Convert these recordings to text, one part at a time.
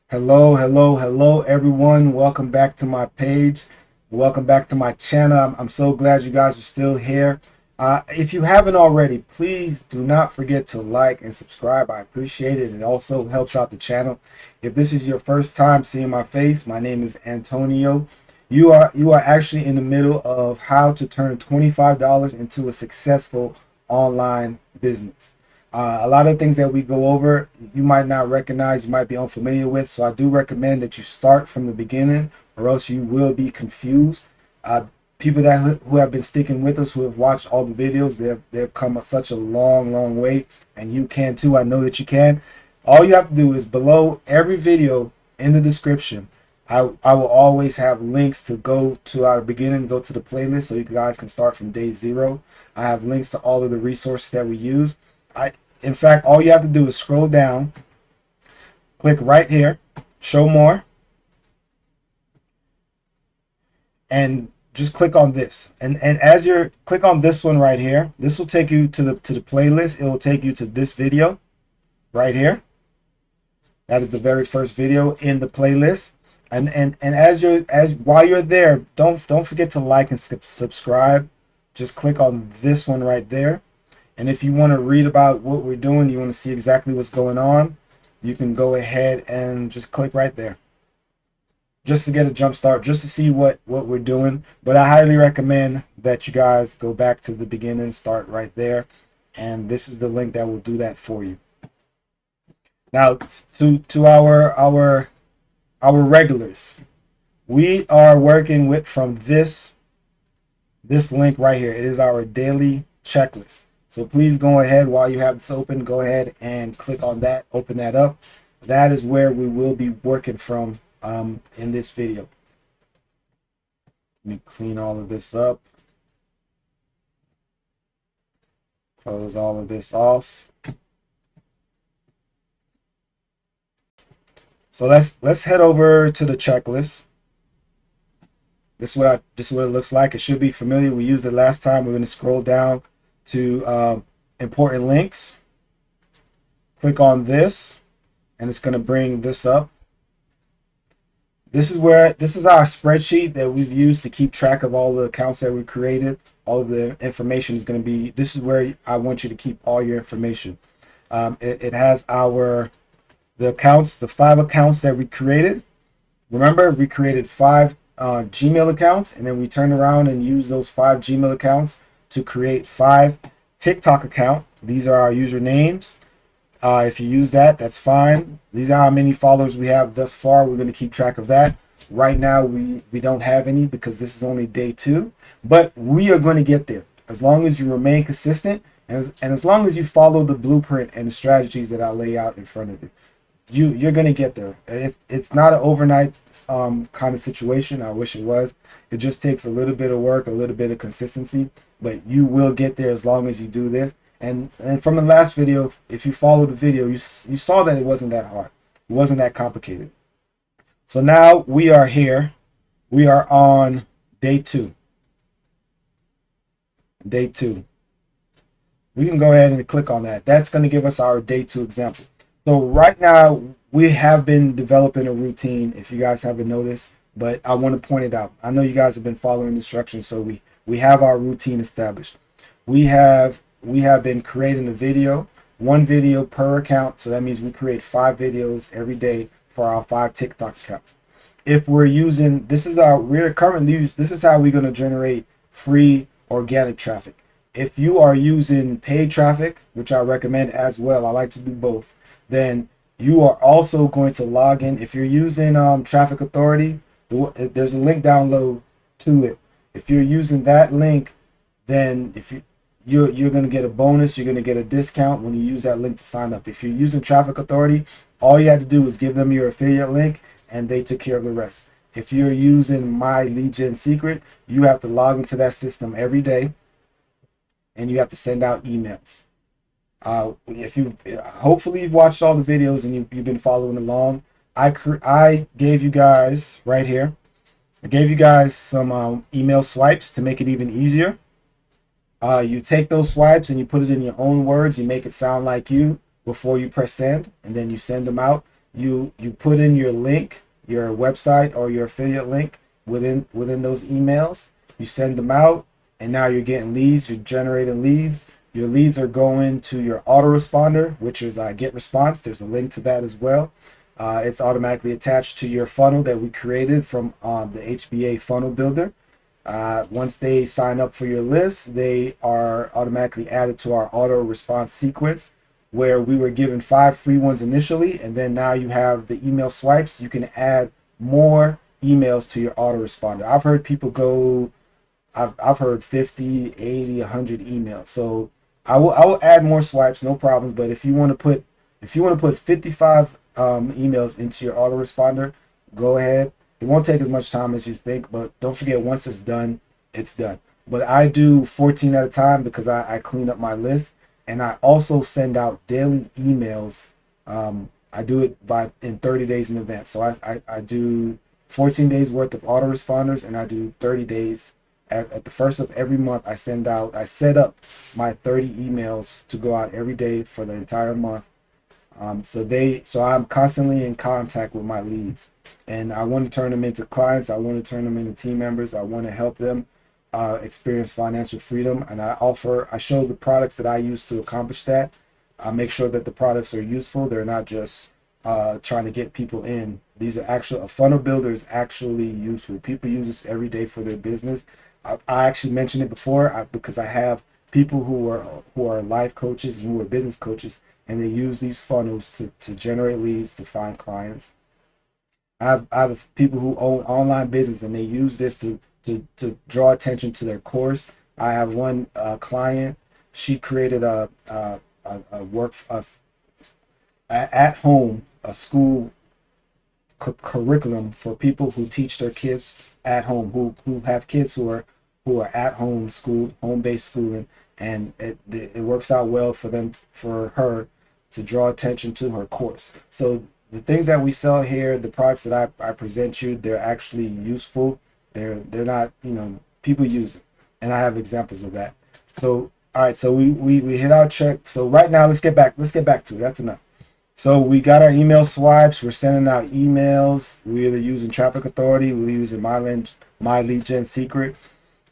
Hello, everyone. Welcome back to my page. Welcome back to my channel. I'm so glad you guys are still here. If you haven't already, please do not forget to like and subscribe. I appreciate it. It also helps out the channel. If this is your first time seeing my face, my name is Antonio. You are actually in the middle of how to turn $25 into a successful online business. A lot of things that we go over, you might not recognize, you might be unfamiliar with. So I do recommend that you start from the beginning, or else you will be confused. People who have been sticking with us, who have watched all the videos, they've come such a long way, and you can too. I know that you can. All you have to do is below every video in the description, I will always have links to go to our beginning, go to the playlist, so you guys can start from day zero. I have links to all of the resources that we use. In fact, all you have to do is scroll down, click right here, show more, and just click on this. And as you click on this one right here, this will take you to the playlist. It will take you to this video right here. That is the very first video in the playlist. And while you're there, don't forget to like and subscribe. Just click on this one right there. And if you want to read about what we're doing, you want to see exactly what's going on, you can go ahead and just click right there. Just to get a jump start, just to see what we're doing. But I highly recommend that you guys go back to the beginning, start right there. And this is the link that will do that for you. Now to our regulars. We are working with from this link right here. It is our daily checklist. So please go ahead, while you have this open, go ahead and click on that, open that up. That is where we will be working from in this video. Let me clean all of this up. Close all of this off. So let's head over to the checklist. This is what it looks like. It should be familiar. We used it last time. We're going to scroll down to important links. Click on this, and it's going to bring this up. This is our spreadsheet that we've used to keep track of all the accounts that we created. All of the information is going to be, this is where I want you to keep all your information. It has the accounts, the 5 accounts that we created. Remember, we created 5 Gmail accounts, and then we turned around and used those 5 Gmail accounts to create 5 TikTok accounts. These are our usernames. If you use that, that's fine. These are how many followers we have thus far. We're going to keep track of that. Right now, we don't have any because this is only day 2, but we are going to get there as long as you remain consistent and as long as you follow the blueprint and the strategies that I lay out in front of you. You're going to get there. It's not an overnight kind of situation. I wish it was. It just takes a little bit of work, a little bit of consistency, but you will get there as long as you do this. And from the last video, if you followed the video, you saw that it wasn't that hard. It wasn't that complicated. So now we are here. We are on day 2. Day 2. We can go ahead and click on that. That's going to give us our day 2 example. So right now we have been developing a routine, if you guys haven't noticed, but I want to point it out. I know you guys have been following instructions, so we have our routine established. We have been creating a video, 1 video per account. So that means we create 5 videos every day for our 5 TikTok accounts. If we're using, this is how we're going to generate free organic traffic. If you are using paid traffic, which I recommend as well, I like to do both, then you are also going to log in. If you're using Traffic Authority, there's a link down low to it. If you're using that link, then you're going to get a bonus. You're going to get a discount when you use that link to sign up. If you're using Traffic Authority, all you had to do is give them your affiliate link and they took care of the rest. If you're using My Lead Gen Secret, you have to log into that system every day and you have to send out emails. Hopefully you've watched all the videos and you've been following along. I gave you guys right here. I gave you guys some email swipes to make it even easier. You take those swipes and you put it in your own words. You make it sound like you before you press send, and then you send them out. you put in your link, your website or your affiliate link within those emails. You send them out, and now you're getting leads. You're generating leads. Your leads are going to your autoresponder, which is Get Response. There's a link to that as well. It's automatically attached to your funnel that we created from the HBA funnel builder. Once they sign up for your list, they are automatically added to our auto response sequence, where we were given 5 free ones initially, and then now you have the email swipes. You can add more emails to your autoresponder. I've heard people go, I've heard 50, 80, 100 emails. So I will add more swipes, no problems. But if you want to put 55 emails into your autoresponder, go ahead. It won't take as much time as you think, but don't forget, once it's done, it's done. But I do 14 at a time because I clean up my list, and I also send out daily emails. I do it in 30 days in advance. So I do 14 days worth of autoresponders, and I do 30 days. At the first of every month, I set up my 30 emails to go out every day for the entire month. So I'm constantly in contact with my leads, and I want to turn them into clients. I want to turn them into team members. I want to help them experience financial freedom, and I show the products that I use to accomplish that. I make sure that the products are useful. They're not just trying to get people in. These are a funnel builder is actually useful. People use this every day for their business. I actually mentioned it before because I have people who are life coaches and who are business coaches, and they use these funnels to generate leads, to find clients. I have people who own online business, and they use this to draw attention to their course. I have one client. She created a at home school curriculum for people who teach their kids at home, who have kids who are at home school, home-based schooling, and it works out well for her to draw attention to her course. So the things that we sell here, the products that I present you, they're actually useful. They're not, people use it, and I have examples of that. So all right, so we hit our check. So right now, let's get back to it. That's enough. So we got our email swipes. We're sending out emails. We're either using Traffic Authority, we're using My Lead Gen Secret.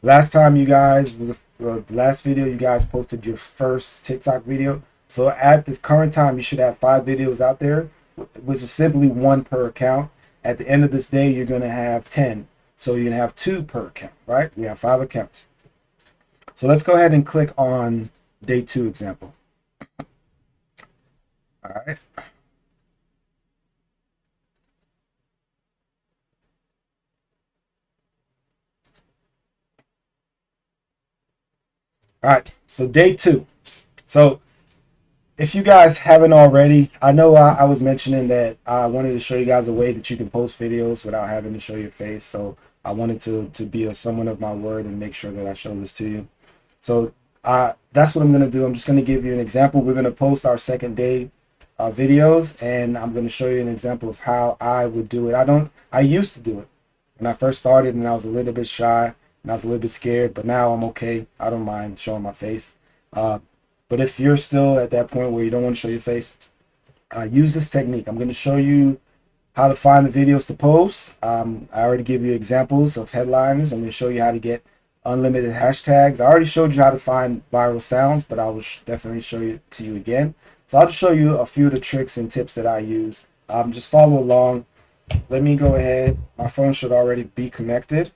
Last time you guys the last video you guys posted your first TikTok video. So at this current time, you should have 5 videos out there, which is simply 1 per account. At the end of this day, you're gonna have 10. So you're gonna have 2 per account, right? We have 5 accounts. So let's go ahead and click on day 2 example. All right. All right, so day 2. So if you guys haven't already, I know I was mentioning that I wanted to show you guys a way that you can post videos without having to show your face. So I wanted to be someone of my word and make sure that I show this to you. So that's what I'm going to do. I'm just going to give you an example. We're going to post our second day videos, and I'm going to show you an example of how I would do it. I used to do it when I first started, and I was a little bit shy and I was a little bit scared, but now I'm okay. I don't mind showing my face. But if you're still at that point where you don't want to show your face, use this technique. I'm going to show you how to find the videos to post. I already give you examples of headliners. I'm going to show you how to get unlimited hashtags. I already showed you how to find viral sounds, but I will definitely show it to you again. So I'll just show you a few of the tricks and tips that I use. Just follow along. Let me go ahead. My phone should already be connected.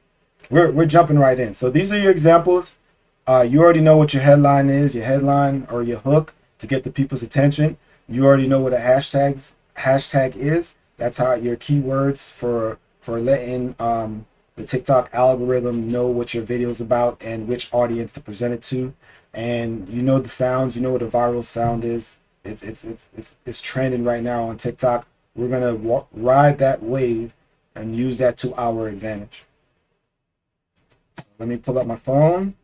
We're jumping right in. So these are your examples. You already know what your headline is, your headline or your hook to get the people's attention. You already know what a hashtag is. That's how your keywords for letting the TikTok algorithm know what your video is about and which audience to present it to. And you know the sounds. You know what a viral sound is. It's trending right now on TikTok. We're gonna ride that wave and use that to our advantage. So let me pull up my phone.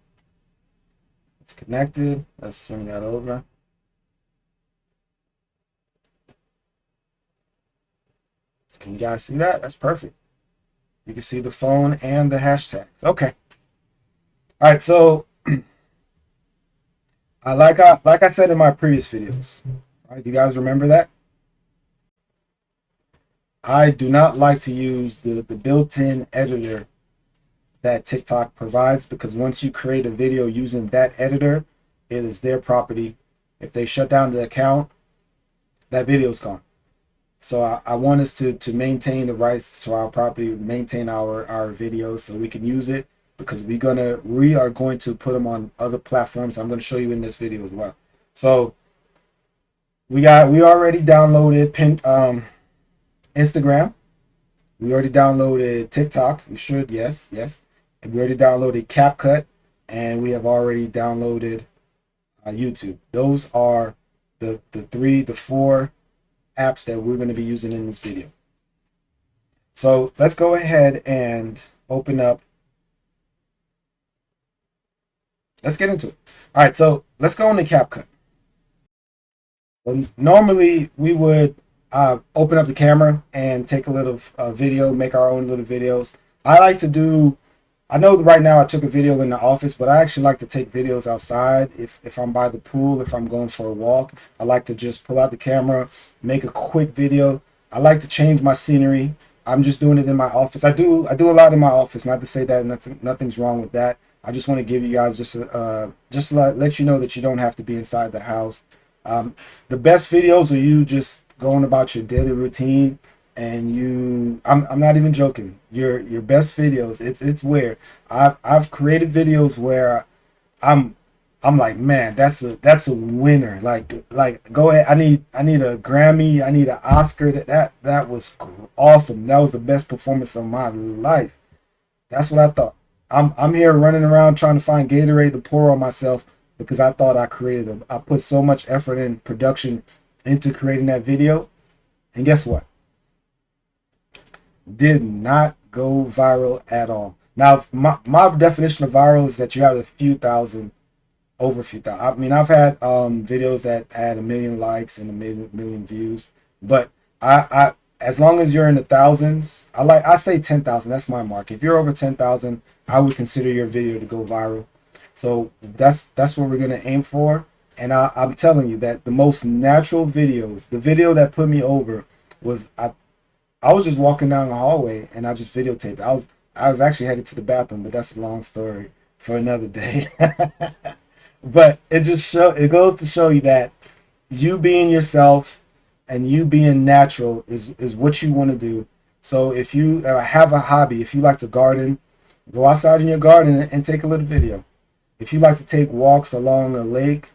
It's connected. Let's swing that over. Can you guys see that? That's perfect. You can see the phone and the hashtags. Okay. All right. So, like I said in my previous videos, right? You guys remember that? I do not like to use the built-in editor that TikTok provides, because once you create a video using that editor, it is their property. If they shut down the account, that video is gone. So I want us to maintain the rights to our property, maintain our videos so we can use it, because we are going to put them on other platforms. I'm going to show you in this video as well. So we already downloaded Instagram. We already downloaded TikTok. We should, yes. And we already downloaded CapCut, and we have already downloaded YouTube. Those are the four apps that we're going to be using in this video. So let's go ahead and open up. Let's get into it. All right, so let's go into CapCut. Normally we would open up the camera and take a little video, make our own little videos. I know right now I took a video in the office, but I actually like to take videos outside. If I'm by the pool, if I'm going for a walk, I like to just pull out the camera, make a quick video. I like to change my scenery. I'm just doing it in my office. I do a lot in my office. Not to say that nothing's wrong with that. I just want to give you guys just let you know that you don't have to be inside the house. The best videos are you just going about your daily routine, and I'm not even joking. Your best videos, it's where I've created videos where I'm like, man, that's a winner. Like go ahead. I need a Grammy. I need an Oscar. That was awesome. That was the best performance of my life. That's what I thought. I'm here running around trying to find Gatorade to pour on myself, because I thought I put so much effort and production into creating that video. And guess what? Did not go viral at all. Now, my definition of viral is that you have over a few thousand. I mean, I've had videos that had 1 million likes and 1 million views, but I as long as you're in the thousands, I say 10,000. That's my mark. If you're over 10,000, I would consider your video to go viral. So that's what we're gonna aim for. And I'm telling you that the most natural videos, the video that put me over was I was just walking down the hallway and I just videotaped. I was actually headed to the bathroom, but that's a long story for another day. But it goes to show you that you being yourself and you being natural is what you want to do. So if you have a hobby, if you like to garden, go outside in your garden and take a little video. If you like to take walks along a lake,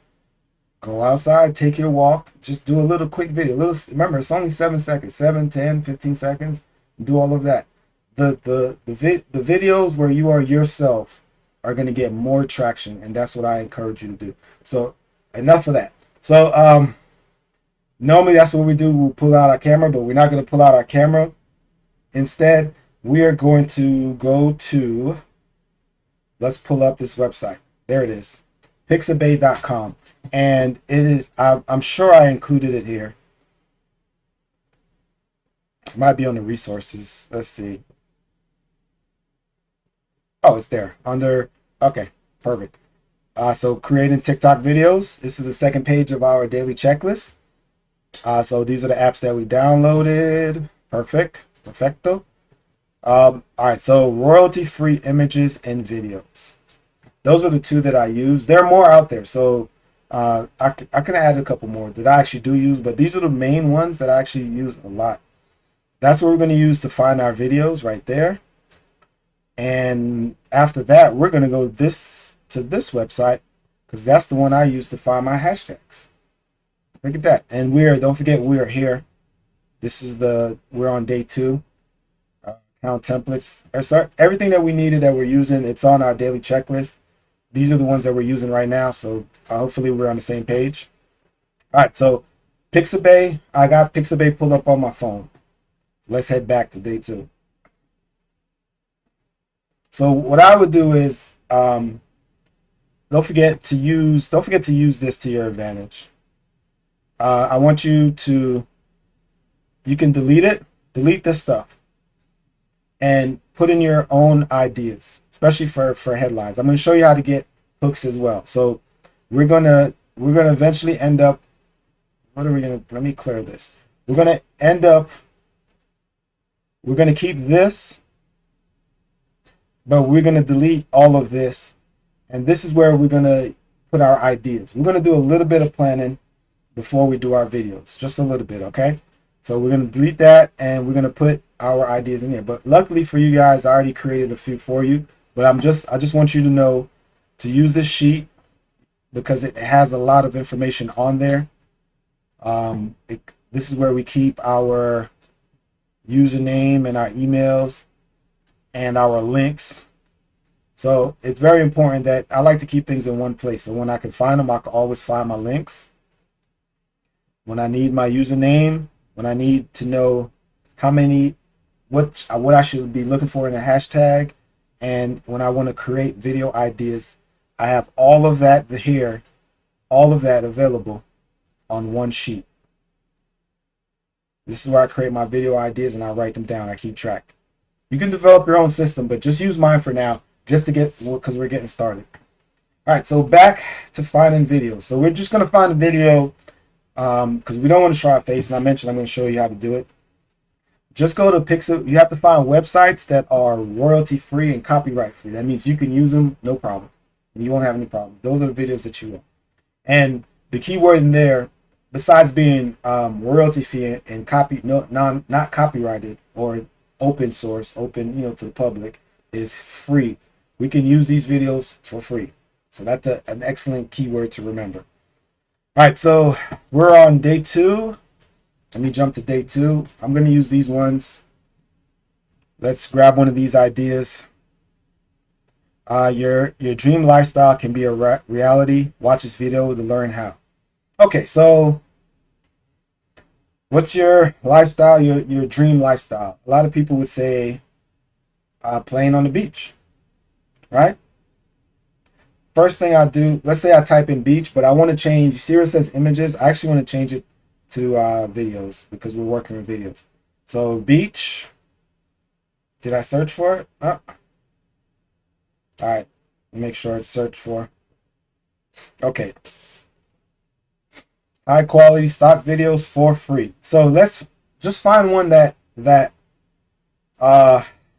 go outside, take your walk, just do a little quick video. Remember, it's only 7 seconds, 7, 10, 15 seconds. Do all of that. The videos where you are yourself are going to get more traction, and that's what I encourage you to do. So enough of that. So normally that's what we do. We'll pull out our camera, but we're not going to pull out our camera. Instead, we are going to go to, let's pull up this website. There it is, pixabay.com. And it is, I'm sure I included it here. It might be on the resources. Let's see. Oh, it's there under, okay, perfect. So creating TikTok videos. This is the second page of our daily checklist. So these are the apps that we downloaded. Perfecto. All right, so royalty-free images and videos. Those are the two that I use. There are more out there, so I can add a couple more that I actually do use, but these are the main ones that I actually use a lot. That's what we're going to use to find our videos right there. And after that, we're going to go to this website, because that's the one I use to find my hashtags. Look at that. And don't forget, we are here. We're on day 2. Account templates. Everything that we needed that we're using, it's on our daily checklist. These are the ones that we're using right now, so hopefully we're on the same page. All right, so Pixabay, I got Pixabay pulled up on my phone. So let's head back to day 2. So what I would do is, don't forget to use this to your advantage. I want you can delete this stuff, and put in your own ideas, especially for headlines. I'm going to show you how to get hooks as well. So we're gonna eventually end up, let me clear this. We're gonna end up We're going to keep this, but we're going to delete all of this. And this is where we're going to put our ideas. We're going to do a little bit of planning before we do our videos, just a little bit, okay? So we're going to delete that and we're going to put our ideas in here. But luckily for you guys, I already created a few for you. But I just want you to know to use this sheet because it has a lot of information on there. This is where we keep our username and our emails and our links. So it's very important that I like to keep things in one place. So when I can find them, I can always find my links. When I need my username, when I need to know how many, what I should be looking for in a hashtag, and when I want to create video ideas, I have all of that here, all of that available on one sheet. This is where I create my video ideas and I write them down. I keep track. You can develop your own system, but just use mine for now, just to get, because we're getting started. All right, so back to finding videos. So we're just going to find a video because we don't want to show our face, and I mentioned I'm going to show you how to do it. Just go to Pixel. You have to find websites that are royalty free and copyright free. That means you can use them, no problem, and you won't have any problems. Those are the videos that you want. And the keyword in there, besides being royalty free and not copyrighted or open source, open to the public, is free. We can use these videos for free. So that's an excellent keyword to remember. All right, so we're on day 2. Let me jump to day 2. I'm going to use these ones. Let's grab one of these ideas. Your dream lifestyle can be a reality. Watch this video to learn how. Okay, so what's your lifestyle, your dream lifestyle? A lot of people would say playing on the beach, right? First thing I do, let's say I type in beach, but I want to change, you see where it says images? I actually want to change it to videos because we're working with videos. So beach, did I search for it? Oh. All right, make sure it's searched for. Okay. High quality stock videos for free. So let's just find one that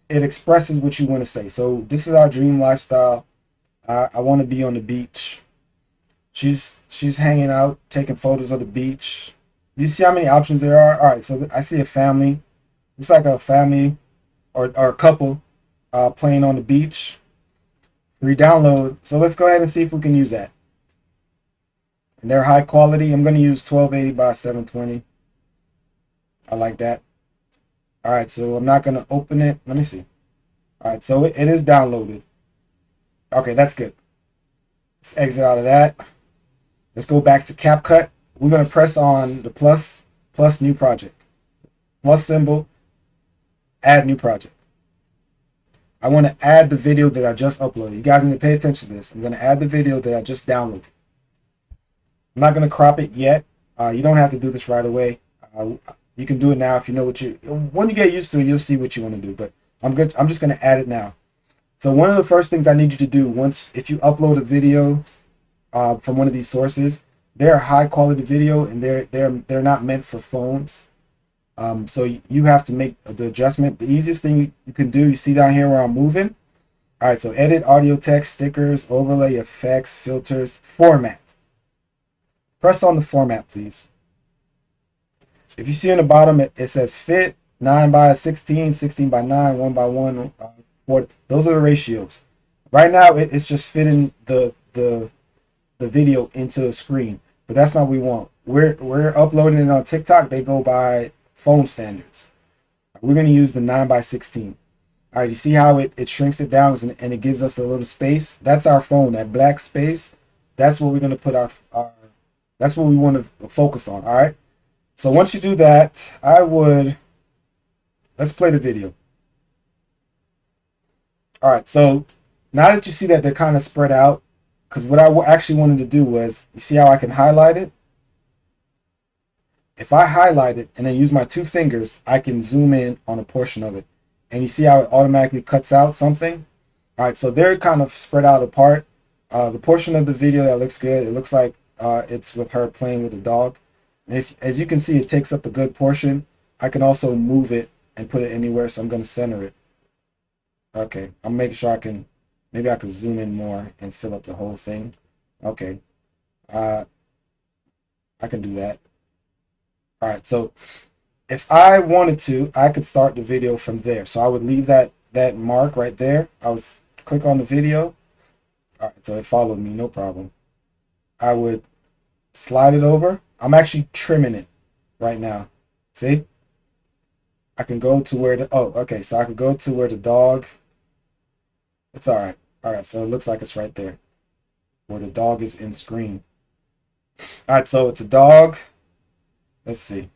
it expresses what you want to say. So this is our dream lifestyle. I want to be on the beach. She's hanging out, taking photos of the beach. You see how many options there are? All right, so I see a family. Looks like a family or a couple playing on the beach. Free download. So let's go ahead and see if we can use that. And they're high quality. I'm going to use 1280 by 720. I like that. All right, so I'm not going to open it. Let me see. All right, so it is downloaded. Okay, that's good. Let's exit out of that. Let's go back to CapCut. We're going to press on the plus new project. Plus symbol, add new project. I want to add the video that I just uploaded. You guys need to pay attention to this. I'm going to add the video that I just downloaded. I'm not going to crop it yet. You don't have to do this right away. You can do it now if you know when you get used to it, you'll see what you want to do. But I'm just going to add it now. So one of the first things I need you to do if you upload a video from one of these sources, they're high quality video and they're not meant for phones. So you have to make the adjustment. The easiest thing you can do, you see down here where I'm moving. All right, so edit, audio, text, stickers, overlay, effects, filters, format. Press on the format, please. If you see in the bottom, it says fit, 9 by 16, 16 by 9, 1 by 1, 4. Those are the ratios. Right now, it's just fitting the video into the screen, but that's not what we want. We're uploading it on TikTok. They go by phone standards. We're going to use the 9 by 16. All right, you see how it shrinks it down and it gives us a little space? That's our phone, that black space. That's where we're going to put that's what we want to focus on, all right? So once you do that, let's play the video. All right, so now that you see that they're kind of spread out, because what I actually wanted to do was, you see how I can highlight it? If I highlight it and then use my 2 fingers, I can zoom in on a portion of it. And you see how it automatically cuts out something? All right, so they're kind of spread out apart. The portion of the video that looks good, it looks like it's with her playing with a dog. And as you can see, it takes up a good portion. I can also move it and put it anywhere, so I'm going to center it. Okay, I'm making sure I can, maybe I could zoom in more and fill up the whole thing. Okay, uh, I can do that. All right, so if I wanted to, I could start the video from there. So I would leave that mark right there. I would click on the video. All right, so it followed me, no problem. I would slide it over. I'm actually trimming it right now. See? I can go to where the, oh, okay, so I can go to where the dog, it's all right. All right, so it looks like it's right there where the dog is in screen. All right, so it's a dog. Let's see.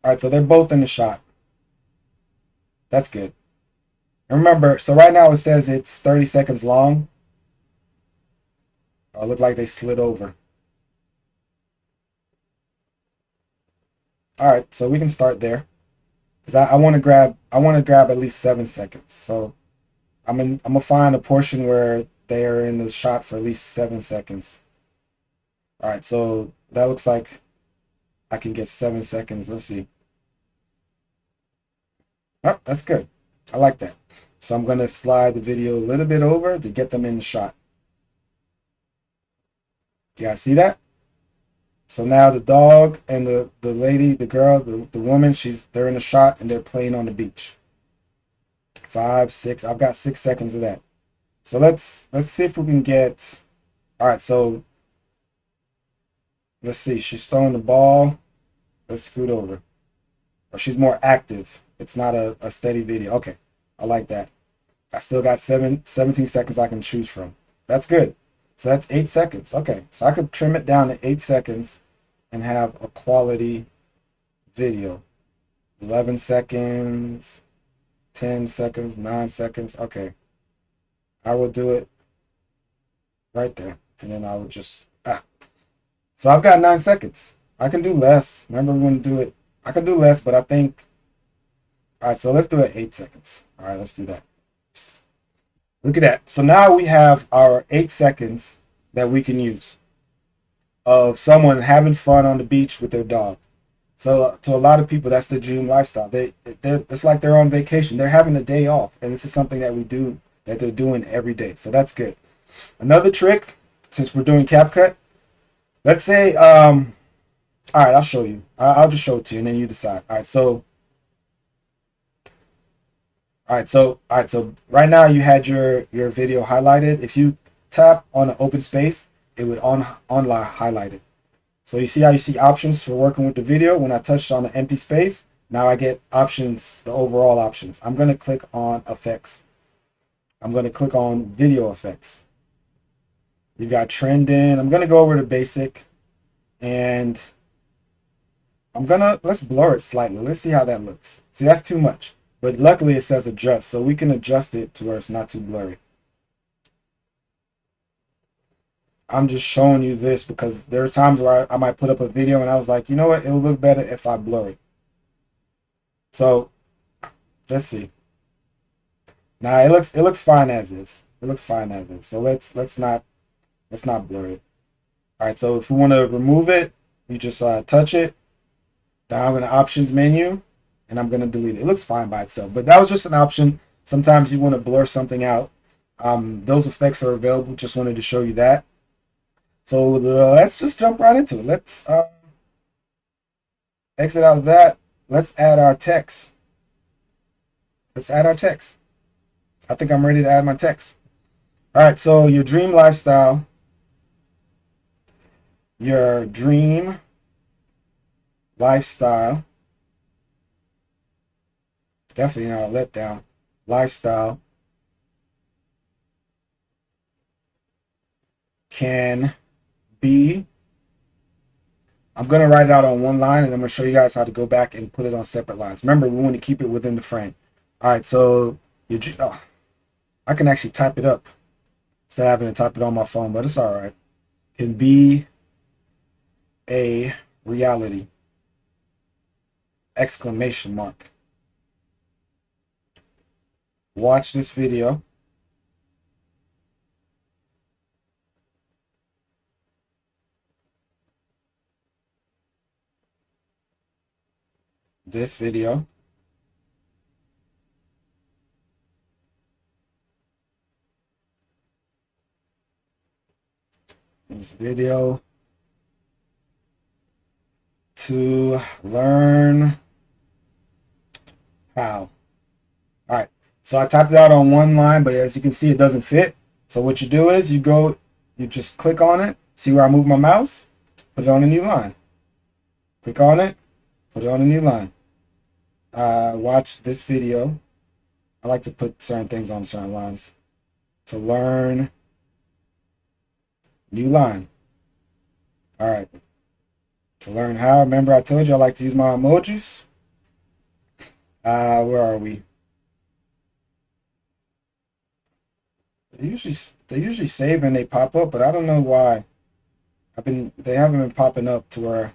All right, so they're both in the shot. That's good. And remember, so right now it says it's 30 seconds long. Oh, it looked like they slid over. All right, so we can start there. Because I want to grab at least 7 seconds. So I'm gonna find a portion where they are in the shot for at least 7 seconds. All right, so that looks like I can get 7 seconds. Let's see. Oh, that's good. I like that. So I'm gonna slide the video a little bit over to get them in the shot. You guys see that? So now the dog and the lady, the girl, the woman, they're in the shot and they're playing on the beach. 5, 6. I've got 6 seconds of that. So let's see if we can get. All right, so let's see. She's throwing the ball. Let's scoot over. Or she's more active. It's not a steady video. Okay, I like that. I still got 17 seconds I can choose from. That's good. So that's 8 seconds. Okay, so I could trim it down to 8 seconds and have a quality video. 11 seconds, 10 seconds, 9 seconds. Okay, I will do it right there. And then I would just, So I've got 9 seconds. I can do less. Remember, we want to do it. I can do less, but I think, all right, so let's do it 8 seconds. All right, let's do that. Look at that. So now we have our 8 seconds that we can use of someone having fun on the beach with their dog. So to a lot of people, that's their dream lifestyle. It's like they're on vacation. They're having a day off, and this is something that they're doing every day. So that's good. Another trick, since we're doing CapCut, let's say, all right, I'll show you. I'll just show it to you, and then you decide. All right, so right now you had your video highlighted. If you tap on an open space, it would highlight it. So you see how you see options for working with the video. When I touched on the empty space, now I get options, the overall options. I'm going to click on effects. I'm going to click on video effects. You got trending. I'm going to go over to basic, and let's blur it slightly. Let's see how that looks. See, that's too much. But luckily it says adjust, so we can adjust it to where it's not too blurry. I'm just showing you this because there are times where I might put up a video and I was like, you know what, it'll look better if I blur it. So let's see. Now it looks fine as is. It looks fine as is. So let's not blur it. All right, so if we want to remove it, you just touch it. Down in the options menu, and I'm going to delete it. It looks fine by itself, but that was just an option. Sometimes you want to blur something out. Those effects are available. Just wanted to show you that. So let's just jump right into it. Let's exit out of that. Let's add our text. Let's add our text. I think I'm ready to add my text. All right, so your dream lifestyle, your dream lifestyle, definitely not a letdown, lifestyle can be, I'm going to write it out on one line, and I'm going to show you guys how to go back and put it on separate lines. Remember, we want to keep it within the frame. All right, so I can actually type it up instead of having to type it on my phone, but it's all right. Can be a reality. Exclamation mark. Watch this video. This video This video to learn how. All right, so I typed it out on one line, but as you can see, it doesn't fit. So what you do is you just click on it. See where I move my mouse? Put it on a new line. Click on it, put it on a new line. Watch this video. I like to put certain things on certain lines. To learn, new line. All right. To learn how, remember I told you I like to use my emojis. Where are we? They usually save and they pop up, but I don't know why. They haven't been popping up to where,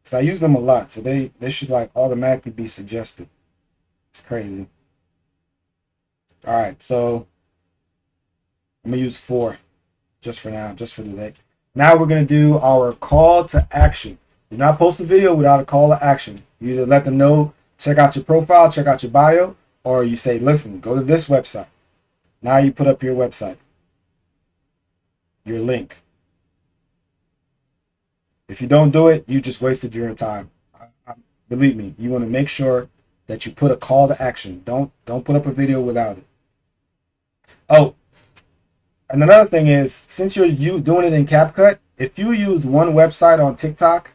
because I use them a lot, so they should like automatically be suggested. It's crazy. All right, so I'm gonna use 4 just for now, just for today. Now we're gonna do our call to action. Do not post a video without a call to action. You either let them know, check out your profile, check out your bio, or you say, listen, go to this website. Now you put up your website, your link. If you don't do it, you just wasted your time. Believe me, you want to make sure that you put a call to action. Don't put up a video without it. Oh, and another thing is, since you're doing it in CapCut, if you use one website on TikTok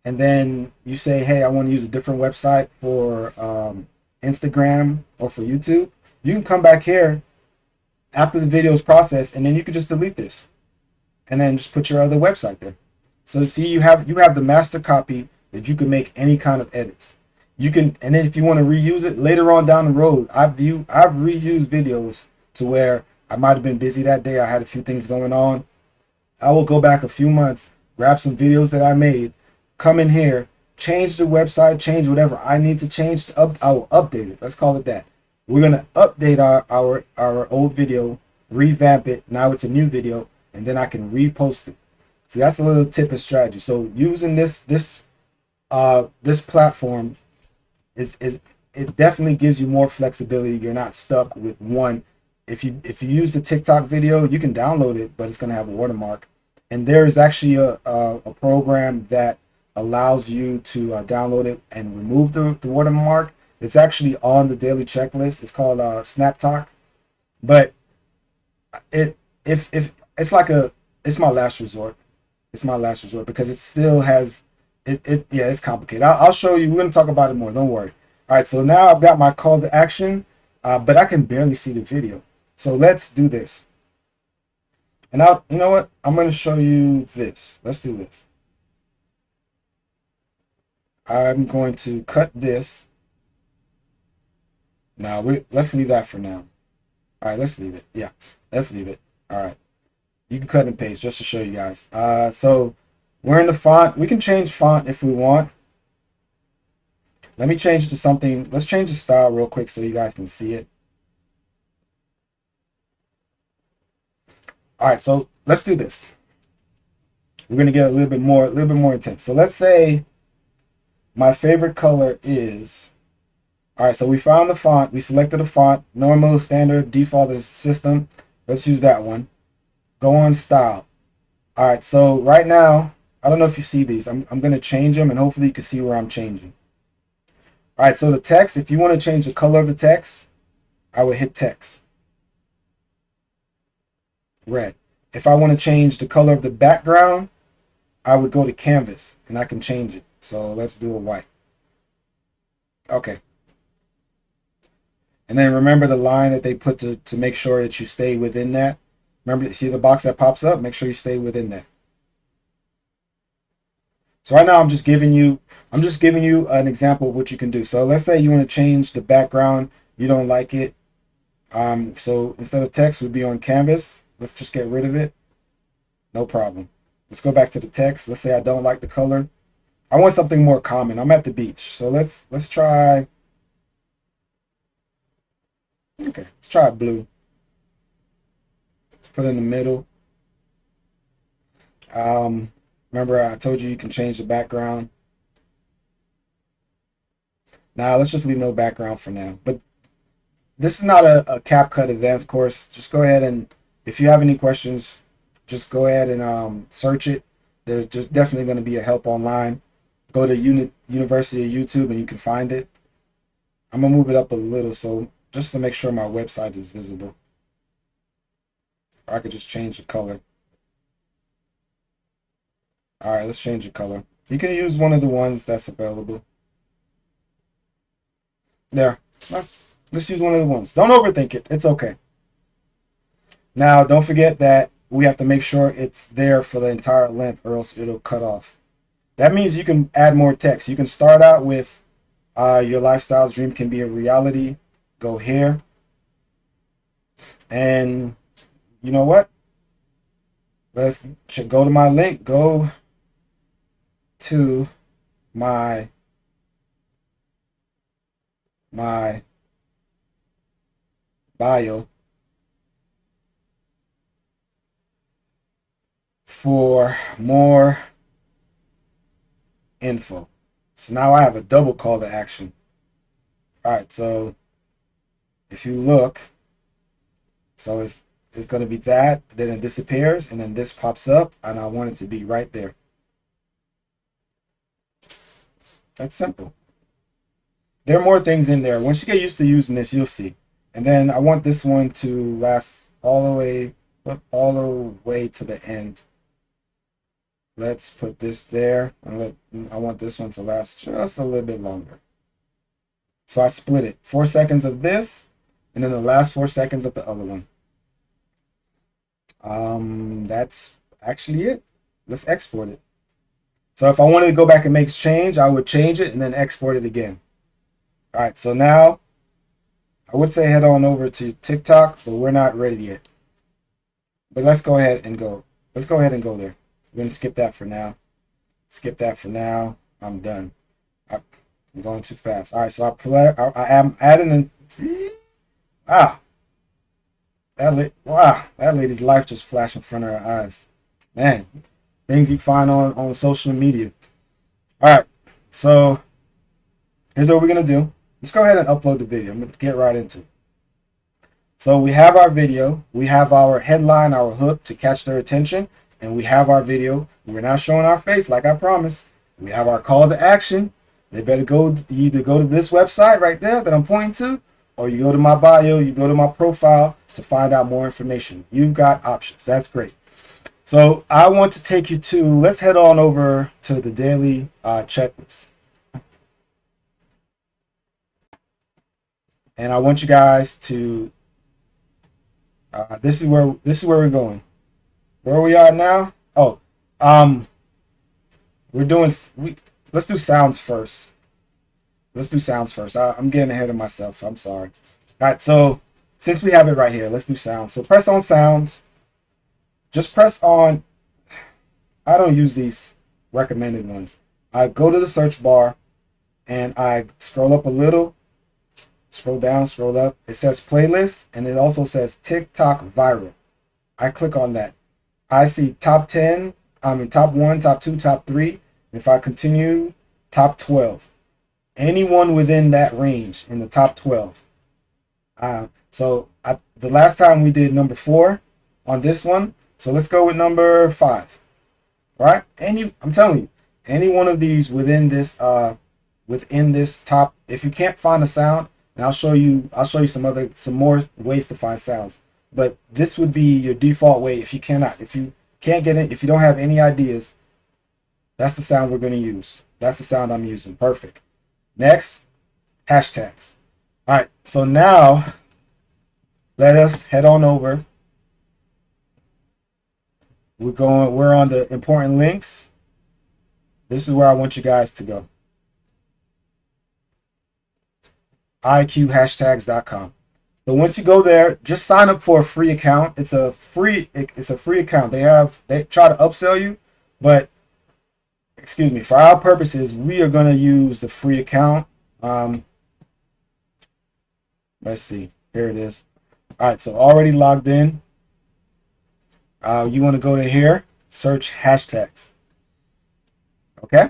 and then you say, hey, I want to use a different website for Instagram or for YouTube, you can come back here after the video is processed, and then you can just delete this and then just put your other website there. So see, you have the master copy that you can make any kind of edits. You can, and then if you want to reuse it later on down the road, I've reused videos to where I might have been busy that day. I had a few things going on. I will go back a few months, grab some videos that I made, come in here, change the website, change whatever I need to change. I will update it. Let's call it that. We're gonna update our old video, revamp it. Now it's a new video, and then I can repost it. See, that's a little tip and strategy. So using this platform is it definitely gives you more flexibility. You're not stuck with one. If you use the TikTok video, you can download it, but it's gonna have a watermark. And there is actually a program that allows you to download it and remove the watermark. It's actually on the daily checklist. It's called SnapTalk, but if it's like it's my last resort. It's my last resort because it still has yeah, it's complicated. I'll show you. We're gonna talk about it more. Don't worry. All right. So now I've got my call to action, but I can barely see the video. So let's do this. And you know what? I'm gonna show you this. Let's do this. I'm going to cut this. Now let's leave that for now. All right, let's leave it. Yeah, let's leave it. All right, you can cut and paste just to show you guys. So we're in the font. We can change font if we want. Let me change it to something. Let's change the style real quick so you guys can see it. All right, so let's do this. We're gonna get a little bit more intense. So let's say my favorite color is. All right, so we found the font. We selected a font, normal, standard, default is system. Let's use that one. Go on style. All right, so right now, I don't know if you see these. I'm going to change them, and hopefully you can see where I'm changing. All right, so the text, if you want to change the color of the text, I would hit text. Red. If I want to change the color of the background, I would go to canvas, and I can change it. So let's do a white. Okay. And then remember the line that they put to make sure that you stay within that. Remember, see the box that pops up? Make sure you stay within that. So right now I'm just giving you an example of what you can do. So let's say you want to change the background, you don't like it. So instead of text, would be on canvas. Let's just get rid of it. No problem. Let's go back to the text. Let's say I don't like the color. I want something more common. I'm at the beach. So let's try. Okay, let's try blue. Let's put it in the middle. Remember I told you can change the background. Now let's just leave no background for now. But this is not a CapCut advanced course. Just go ahead and if you have any questions, just go ahead and search it. There's just definitely going to be a help online. Go to University of YouTube and you can find it. I'm gonna move it up a little so just to make sure my website is visible. Or I could just change the color. All right, let's change the color. You can use one of the ones that's available. There. Let's use one of the ones. Don't overthink it. It's okay. Now, don't forget that we have to make sure it's there for the entire length or else it'll cut off. That means you can add more text. You can start out with your lifestyle's dream can be a reality. Go here. And you know what? Let's go to my link. Go to my bio for more info. So now I have a double call to action. All right, so if you look, so it's going to be that, then it disappears, and then this pops up, and I want it to be right there. That's simple. There are more things in there. Once you get used to using this, you'll see. And then I want this one to last all the way to the end. Let's put this there, and I want this one to last just a little bit longer. So I split it. 4 seconds of this, and then the last 4 seconds of the other one. That's actually it. Let's export it. So if I wanted to go back and make change, I would change it and then export it again. All right, so now I would say head on over to TikTok, but we're not ready yet. But let's go ahead and go. Let's go ahead and go there. We're going to skip that for now. Skip that for now. I'm done. I'm going too fast. All right, so I am adding in. Wow, that lady's life just flashed in front of her eyes. Man, things you find on social media. All right, so here's what we're going to do. Let's go ahead and upload the video. I'm going to get right into it. So we have our video. We have our headline, our hook to catch their attention. And we have our video. We're not showing our face like I promised. We have our call to action. They better either go to this website right there that I'm pointing to, or you go to my bio, you go to my profile to find out more information. You've got options. That's great. So I want to take you to, let's head on over to the daily checklist. And I want you guys to, this is where we're going. Where we are now? Oh, let's do sounds first. I'm getting ahead of myself. I'm sorry. All right, so since we have it right here, let's do sounds. So press on sounds. Just press on, I don't use these recommended ones. I go to the search bar and I scroll up a little, scroll down, scroll up. It says playlist and it also says TikTok viral. I click on that. I see top 10, top 1, top 2, top 3. If I continue, top 12. Anyone within that range in the top 12. So the last time we did number 4 on this one. So let's go with number 5. Right? I'm telling you, any one of these within this top. If you can't find a sound, and I'll show you some more ways to find sounds. But this would be your default way if you can't get it, if you don't have any ideas, that's the sound we're going to use. That's the sound I'm using. Perfect. Next, hashtags. All right, so now let us head on over. We're on the important links. This is where I want you guys to go. iqhashtags.com. So once you go there, just sign up for a free account. It's a free account. They try to upsell you, but excuse me, for our purposes, we are going to use the free account. Let's see. Here it is. All right, so already logged in. You want to go to here, search hashtags. Okay?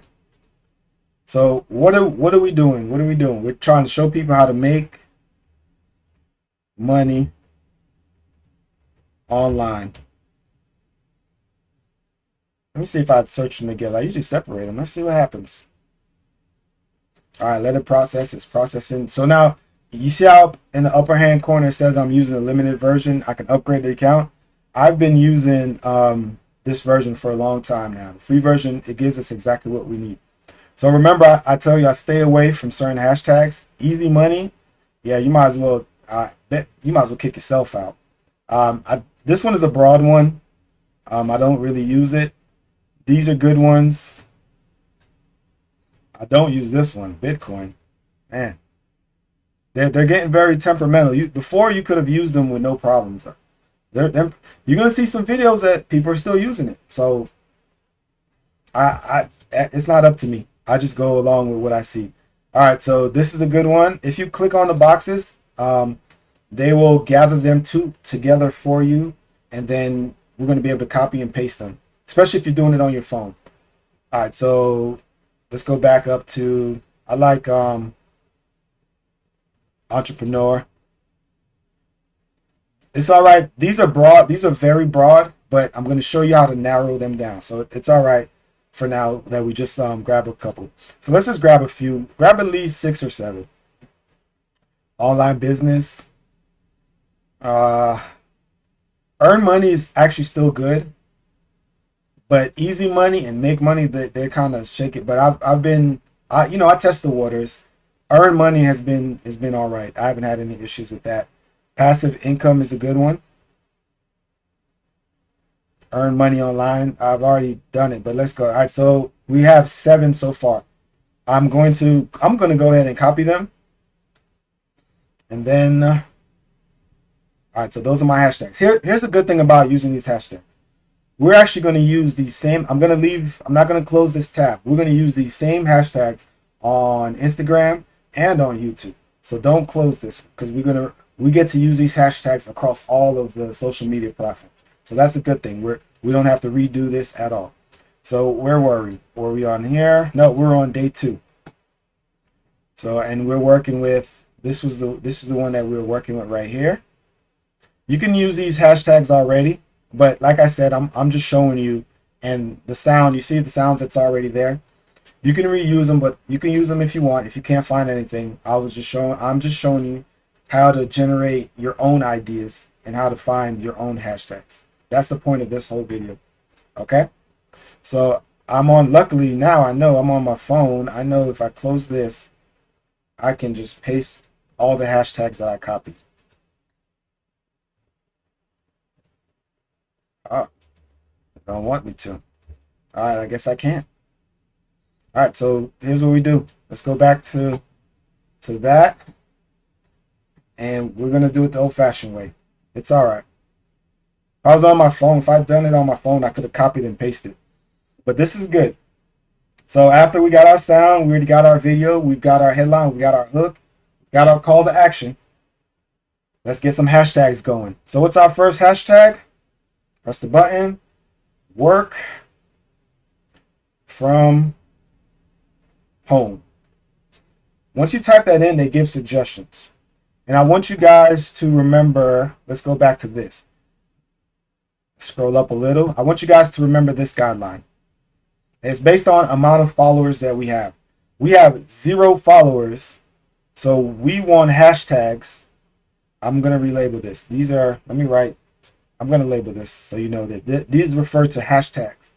So what are we doing? We're trying to show people how to make money online Let me see if I search them together. I usually separate them. Let's see what happens. All right, let it process. It's processing. So now you see how in the upper hand corner it says I'm using a limited version. I can upgrade the account. I've been using this version for a long time now. The free version, it gives us exactly what we need. So remember, I tell you, I stay away from certain hashtags. Easy money, yeah, you might as well. I bet you might as well kick yourself out. This one is a broad one. I don't really use it. These are good ones. I don't use this one, Bitcoin. Man, they're getting very temperamental. Before you could have used them with no problems. You're gonna see some videos that people are still using it. So it's not up to me. I just go along with what I see. All right, so this is a good one. If you click on the boxes, they will gather them together for you, and then we're going to be able to copy and paste them, especially if you're doing it on your phone. All right, so let's go back up to, I like entrepreneur. It's all right. These are broad. These are very broad, but I'm going to show you how to narrow them down. So it's all right for now that we just grab a couple. So let's just grab a few. Grab at least 6 or 7. Online business. Earn money is actually still good, but easy money and make money, they're kind of shake it. But I test the waters. Earn money has been all right. I haven't had any issues with that. Passive income is a good one. Earn money online. I've already done it, but let's go. All right, so we have 7 so far. I'm going to go ahead and copy them, and then all right. So those are my hashtags. Here's a good thing about using these hashtags. We're actually going to use these same. I'm not going to close this tab. We're going to use these same hashtags on Instagram and on YouTube. So don't close this because we get to use these hashtags across all of the social media platforms. So that's a good thing. We don't have to redo this at all. So where were we? Were we on here? No, we're on day 2. So, and we're working with, this is the one that we're working with right here. You can use these hashtags already, but like I said, I'm just showing you, and the sound, you see the sounds that's already there. You can reuse them, but you can use them if you want. If you can't find anything, I'm just showing you how to generate your own ideas and how to find your own hashtags. That's the point of this whole video. Okay? So luckily now I know I'm on my phone. I know if I close this, I can just paste all the hashtags that I copied. Oh, they don't want me to. All right, I guess I can't. All right, so here's what we do. Let's go back to that. And we're going to do it the old-fashioned way. It's all right. If I was on my phone, if I'd done it on my phone, I could have copied and pasted. But this is good. So after we got our sound, we already got our video, we've got our headline, we got our hook, we got our call to action. Let's get some hashtags going. So what's our first hashtag? Press the button. Work from home. Once you type that in, they give suggestions. And I want you guys to remember, let's go back to this. Scroll up a little. I want you guys to remember this guideline. It's based on amount of followers that we have. We have 0 followers, so we want hashtags. I'm going to relabel this. I'm going to label this so you know that these refer to hashtags.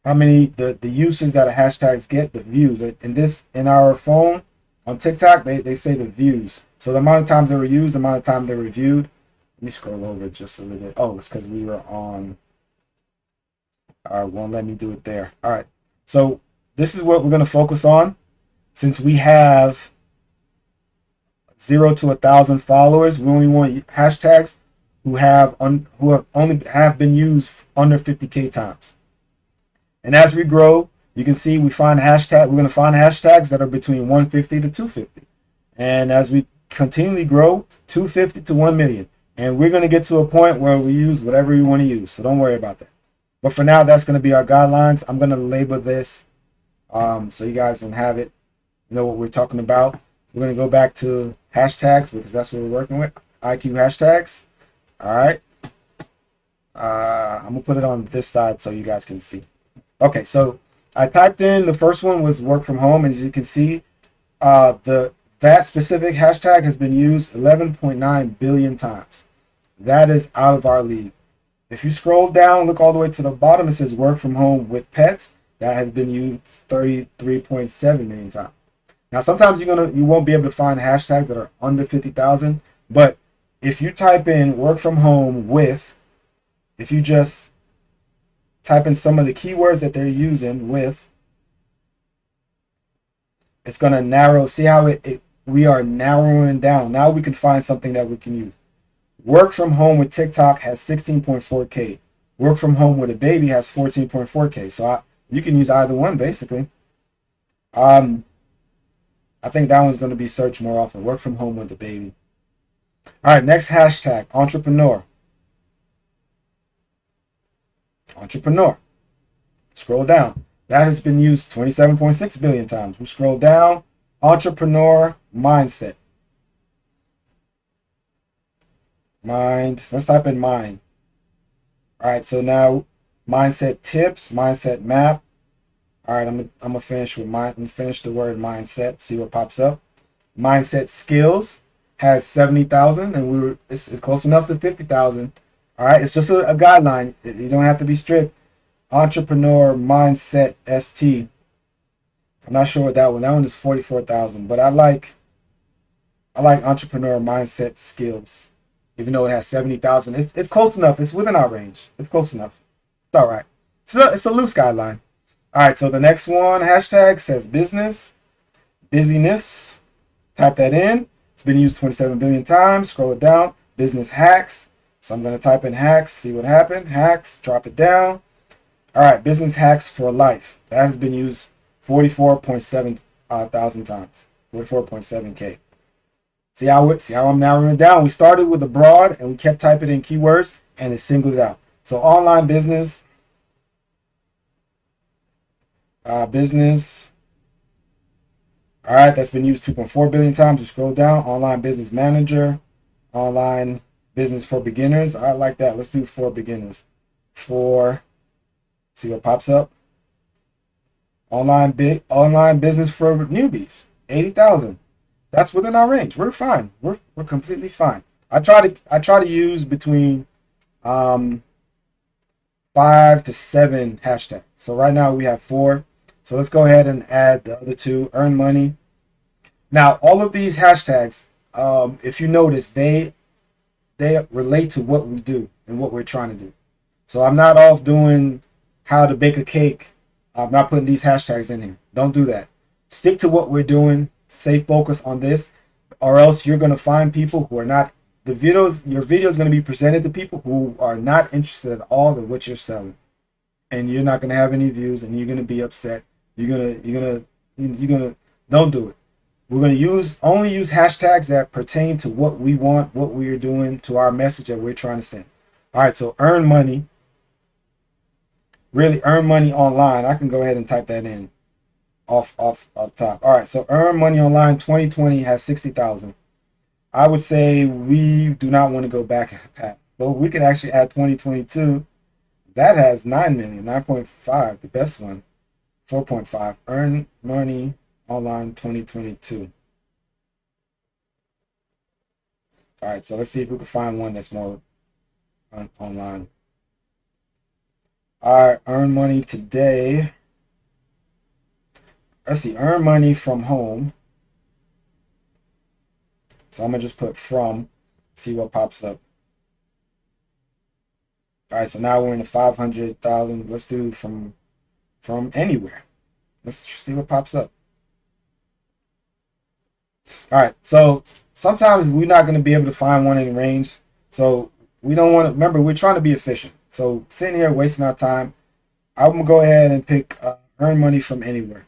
How many, the uses that a hashtags get, the views. In our phone, on TikTok, they say the views. So the amount of times they were used, the amount of time they were viewed. Let me scroll over just a little bit. Oh, it's because we were on. All right, won't let me do it there. All right. So this is what we're going to focus on. Since we have 0 to 1,000 followers, we only want hashtags who only have been used under 50K times. And as we grow, you can see we're going to find hashtags that are between 150 to 250. And as we continually grow, 250 to 1 million. And we're going to get to a point where we use whatever we want to use. So don't worry about that. But for now, that's going to be our guidelines. I'm going to label this so you guys can have it, know what we're talking about. We're going to go back to hashtags because that's what we're working with. IQ hashtags. All right. I'm going to put it on this side so you guys can see. Okay, so I typed in the first one was work from home, and as you can see, that specific hashtag has been used 11.9 billion times. That is out of our league. If you scroll down, look all the way to the bottom, it says work from home with pets. That has been used 33.7 million times. Now, sometimes you won't be able to find hashtags that are under 50,000, but if you type in work from home with, if you just type in some of the keywords that they're using with, it's going to narrow. See how we are narrowing down. Now we can find something that we can use. Work from home with TikTok has 16.4K. Work from home with a baby has 14.4K. So you can use either one basically. I think that one's going to be searched more often. Work from home with a baby. All right, next hashtag, entrepreneur. Entrepreneur. Scroll down. That has been used 27.6 billion times. We scroll down. Entrepreneur mindset. Mind. Let's type in mind. All right, so now mindset tips, mindset map. All right, I'm gonna finish with mind. I'm gonna finish the word mindset. See what pops up. Mindset skills has 70,000, and it's close enough to 50,000. All right, it's just a guideline. You don't have to be strict. Entrepreneur mindset ST. I'm not sure what that one. That one is 44,000, but I like entrepreneur mindset skills. Even though it has 70,000, it's close enough. It's within our range. It's close enough. It's all right. It's a loose guideline. All right, so the next one hashtag says business, busyness. Type that in. It's been used 27 billion times. Scroll it down. Business hacks. So I'm going to type in hacks, see what happened. Hacks, drop it down. All right, business hacks for life. That has been used 44.7 thousand times. 44.7K. See how I'm narrowing it down? We started with a broad and we kept typing in keywords and it singled it out. So online business, business. All right, that's been used 2.4 billion times. We scroll down. Online business manager, online business for beginners. I like that. Let's do for beginners. See what pops up. Online business for newbies, 80,000. That's within our range. We're fine. We're completely fine. I try to use between 5 to 7 hashtags. So right now we have 4. So let's go ahead and add the other 2. Earn money. Now all of these hashtags, if you notice, they relate to what we do and what we're trying to do. So I'm not off doing how to bake a cake. I'm not putting these hashtags in here. Don't do that. Stick to what we're doing. Stay focused on this, or else you're going to find people who are not, your video is going to be presented to people who are not interested at all in what you're selling, and you're not going to have any views, and you're going to be upset. You're gonna don't do it. We're going to only use hashtags that pertain to what we want, what we are doing, to our message that we're trying to send. All right, so earn money. Really earn money online. I can go ahead and type that in off top. All right, so earn money online 2020 has 60,000. I would say we do not want to go back and pass. So we can actually add 2022. That has 9 million, 9.5, the best one. 4.5. Earn money online 2022. All right, so let's see if we can find one that's more online. All right, earn money today. Let's see, earn money from home. So I'm gonna just put from, see what pops up. All right, so now we're in the 500,000. Let's do from anywhere. Let's see what pops up. All right, so sometimes we're not gonna be able to find one in range. So we don't want to, remember, we're trying to be efficient. So sitting here wasting our time, I'm gonna go ahead and pick earn money from anywhere.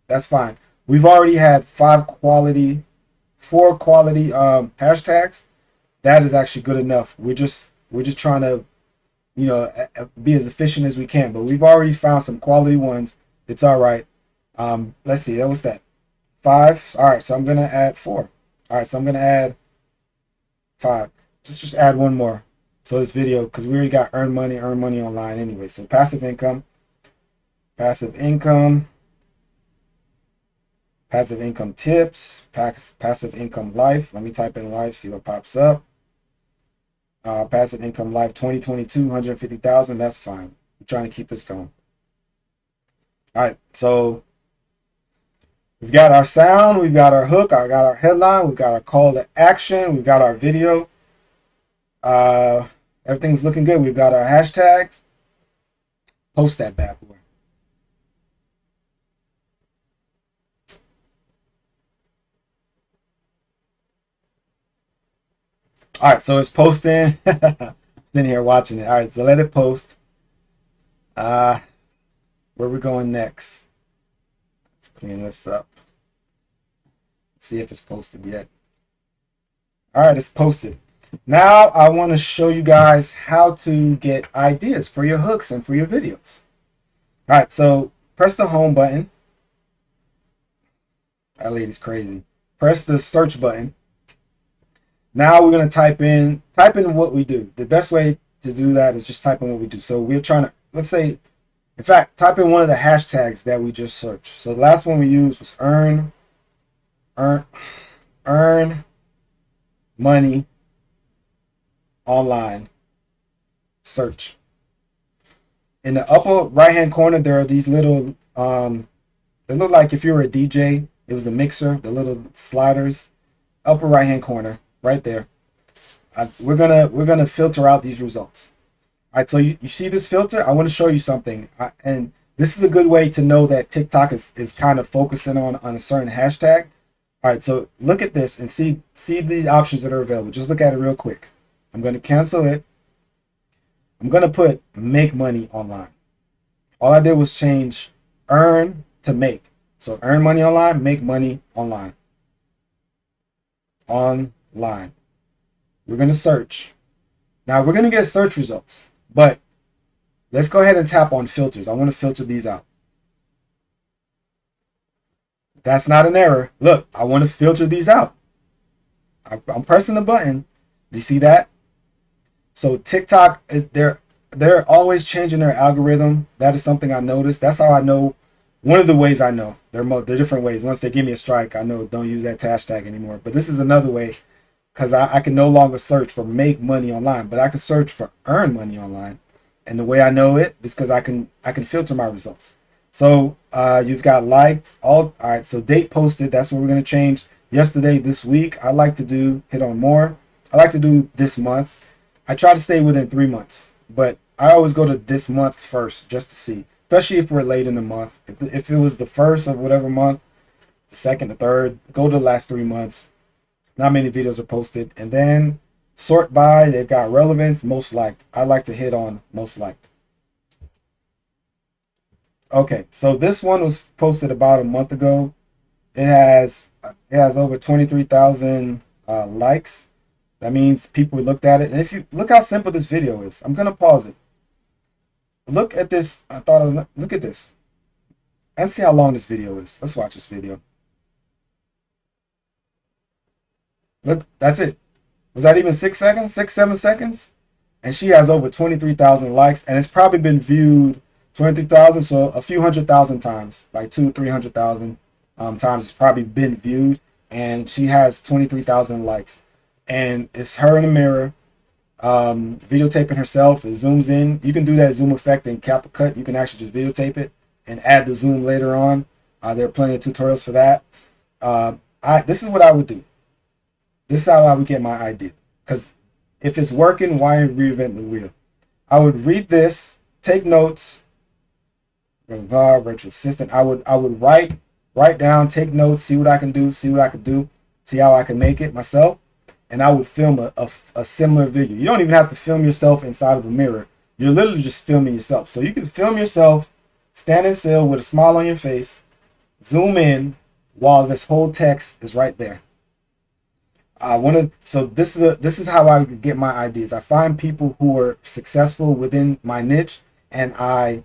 That's fine. We've already had 4 quality hashtags. That is actually good enough. We're just trying to, be as efficient as we can. But we've already found some quality ones. It's all right. Let's see. That was that 5. All right. So I'm gonna add 4. All right. So I'm gonna add 5. Just add one more. So this video, because we already got earn money online anyway. So passive income. passive income, passive income tips, passive income life. Let me type in life, see what pops up. Passive income life 2022, 150,000. That's fine. I'm trying to keep this going. All right, so we've got our sound, we've got our hook, I got our headline, we've got our call to action, we've got our video. Everything's looking good. We've got our hashtags. Post that bad boy. All right, so it's posting. Sitting here watching it. All right, so let it post. Where we going next? Let's clean this up. See if it's posted yet. All right, it's posted. Now I want to show you guys how to get ideas for your hooks and for your videos. All right, so press the home button. That lady's crazy. Press the search button. Now we're going to type in what we do. The best way to do that is just type in what we do. So we're trying to, let's say, in fact, type in one of the hashtags that we just searched. So the last one we used was earn money online search. In the upper right hand corner there are these little they look like if you were a DJ, it was a mixer, the little sliders. Upper right hand corner right there. We're gonna filter out these results. All right, so you see this filter? I want to show you something, and this is a good way to know that TikTok is kind of focusing on a certain hashtag. All right, so look at this and see the options that are available. Just look at it real quick. I'm going to cancel it. I'm going to put make money online. All I did was change earn to make. So earn money online, make money online. Online. We're going to search. Now we're going to get search results, but let's go ahead and tap on filters. I want to filter these out. That's not an error. Look, I want to filter these out. I'm pressing the button. Do you see that? So TikTok, they're always changing their algorithm. That is something I noticed. That's how I know. One of the ways I know. There are different ways. Once they give me a strike, I know don't use that hashtag anymore. But this is another way, because I can no longer search for make money online, but I can search for earn money online. And the way I know it is because I can filter my results. So you've got liked. All right, so date posted, that's what we're going to change. Yesterday, this week. I like to hit on more. I like to do this month. I try to stay within 3 months, but I always go to this month first just to see, especially if we're late in the month. If it was the first of whatever month, the second, the third, go to the last 3 months. Not many videos are posted. And then sort by, they've got relevance, most liked. I like to hit on most liked. Okay, so this one was posted about a month ago. It has over 23,000 likes. That means people looked at it. And if you look how simple this video is, I'm gonna pause it. Look at this. Look at this. And see how long this video is. Let's watch this video. Look, that's it. Was that even 6 seconds? 7 seconds? And she has over 23,000 likes, and it's probably been viewed 23,000, so a few 100,000 times, like 200,000-300,000 times it's probably been viewed, and she has 23,000 likes. And it's her in the mirror, videotaping herself. It zooms in. You can do that zoom effect in CapCut. You can actually just videotape it and add the zoom later on. There are plenty of tutorials for that. This is what I would do. This is how I would get my idea. Because if it's working, why reinvent the wheel? I would read this, take notes. Virtual assistant. I would write down, take notes, see what I can do, see how I can make it myself. And I would film a similar video. You don't even have to film yourself inside of a mirror. You're literally just filming yourself. So you can film yourself standing still with a smile on your face, zoom in while this whole text is right there. So this is how I get my ideas. I find people who are successful within my niche, and I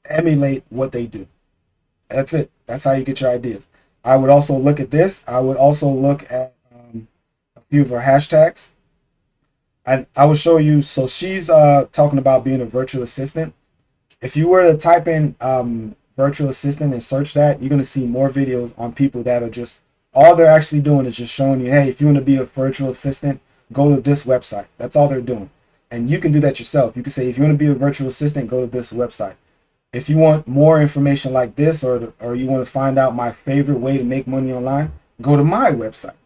emulate what they do. That's it. That's how you get your ideas. I would also look at this. I would also look at a few of her hashtags. And I will show you. So she's talking about being a virtual assistant. If you were to type in virtual assistant and search that, you're going to see more videos on people that are just, all they're actually doing is just showing you, hey, if you want to be a virtual assistant, go to this website. That's all they're doing. And you can do that yourself. You can say, if you want to be a virtual assistant, go to this website. If you want more information like this, or you want to find out my favorite way to make money online, go to my website.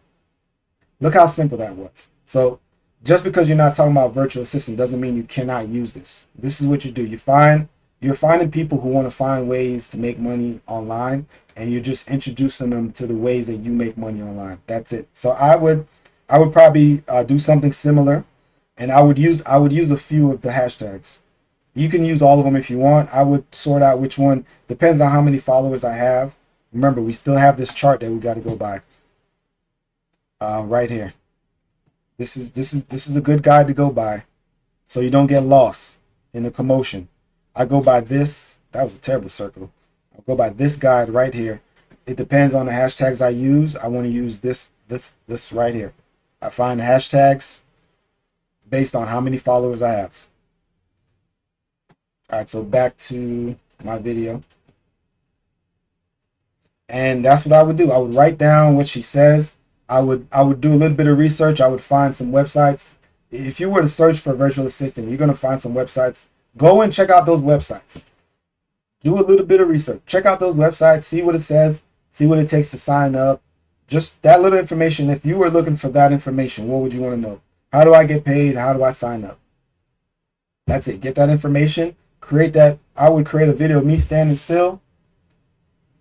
Look how simple that was. So just because you're not talking about virtual assistant doesn't mean you cannot use this. This is what you do. You're finding people who want to find ways to make money online, and you're just introducing them to the ways that you make money online. That's it. So I would probably do something similar, and I would use a few of the hashtags. You can use all of them if you want. I would sort out which one. Depends on how many followers I have. Remember, we still have this chart that we got to go by. Right here. This is a good guide to go by, so you don't get lost in the commotion. I go by this. That was a terrible circle. I'll go by this guide right here. It depends on the hashtags I use. I want to use this right here. I find the hashtags based on how many followers I have. All right, so back to my video. And that's what I would do. I would write down what she says. I would do a little bit of research. I would find some websites. If you were to search for virtual assistant, you're going to find some websites. Go and check out those websites. Do a little bit of research. Check out those websites. See what it says. See what it takes to sign up. Just that little information. If you were looking for that information, what would you want to know? How do I get paid? How do I sign up? That's it. Get that information. Create that. I would create a video of me standing still,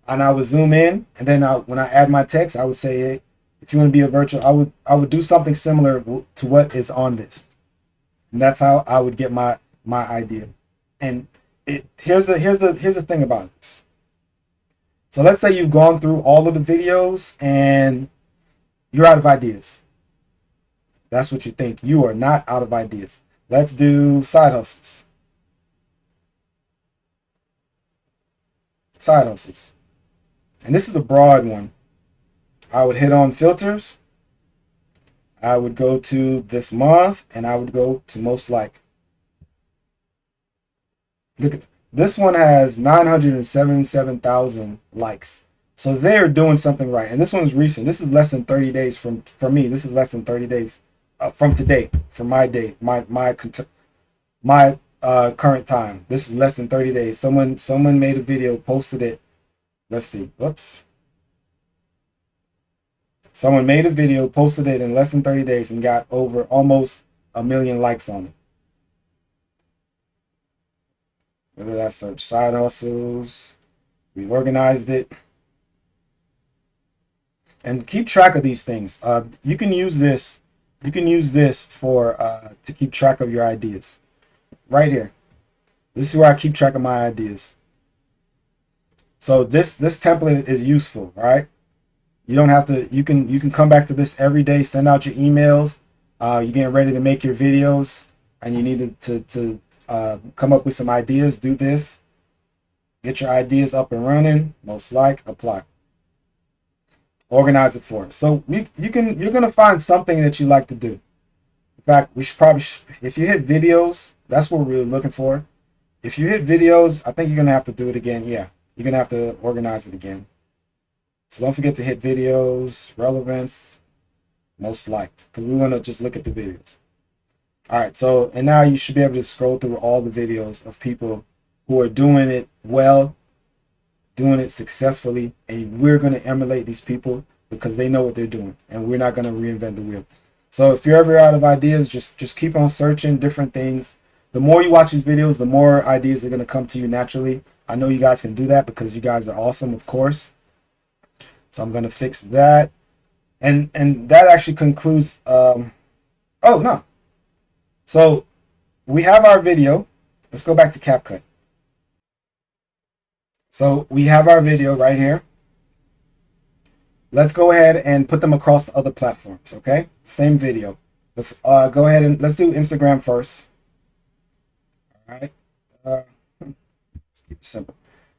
and I would zoom in, and then when I add my text, I would say, hey, if you want to be a virtual, I would do something similar to what is on this, and that's how I would get my idea. And here's the thing about this. So let's say you've gone through all of the videos and you're out of ideas. That's what you think. You are not out of ideas. Let's do side hustles. Side hustles. And this is a broad one. I would hit on filters. I would go to this month, and I would go to most like. Look at this one, has 977,000 likes. So they're doing something right. And this one's recent. This is less than 30 days from me. This is less than 30 days from today, from my day, my current time. This is less than 30 days. Someone made a video, posted it. Let's see. Whoops. Someone made a video, posted it in less than 30 days, and got over almost 1 million likes on it. What did I search? Side hustles. We organized it. And keep track of these things. You can use this. You can use this for to keep track of your ideas. Right here. This is where I keep track of my ideas. So this template is useful, right? You don't have to. You can come back to this every day. Send out your emails. You're getting ready to make your videos, and you need to come up with some ideas. Do this. Get your ideas up and running. Most like, apply. Organize it for us. So you're gonna find something that you like to do. In fact, we should probably, if you hit videos, that's what we're looking for. If you hit videos, I think you're gonna have to do it again. Yeah, you're gonna have to organize it again. So don't forget to hit videos, relevance, most liked, because we want to just look at the videos. All right, so, and now you should be able to scroll through all the videos of people who are doing it well, doing it successfully, and we're going to emulate these people because they know what they're doing, and we're not going to reinvent the wheel. So if you're ever out of ideas, just keep on searching different things. The more you watch these videos, the more ideas are going to come to you naturally. I know you guys can do that because you guys are awesome, of course. So I'm going to fix that. And that actually concludes, oh no. So we have our video. Let's go back to CapCut. So we have our video right here. Let's go ahead and put them across the other platforms, okay? Same video. Let's go ahead and let's do Instagram first. All right. Keep it simple.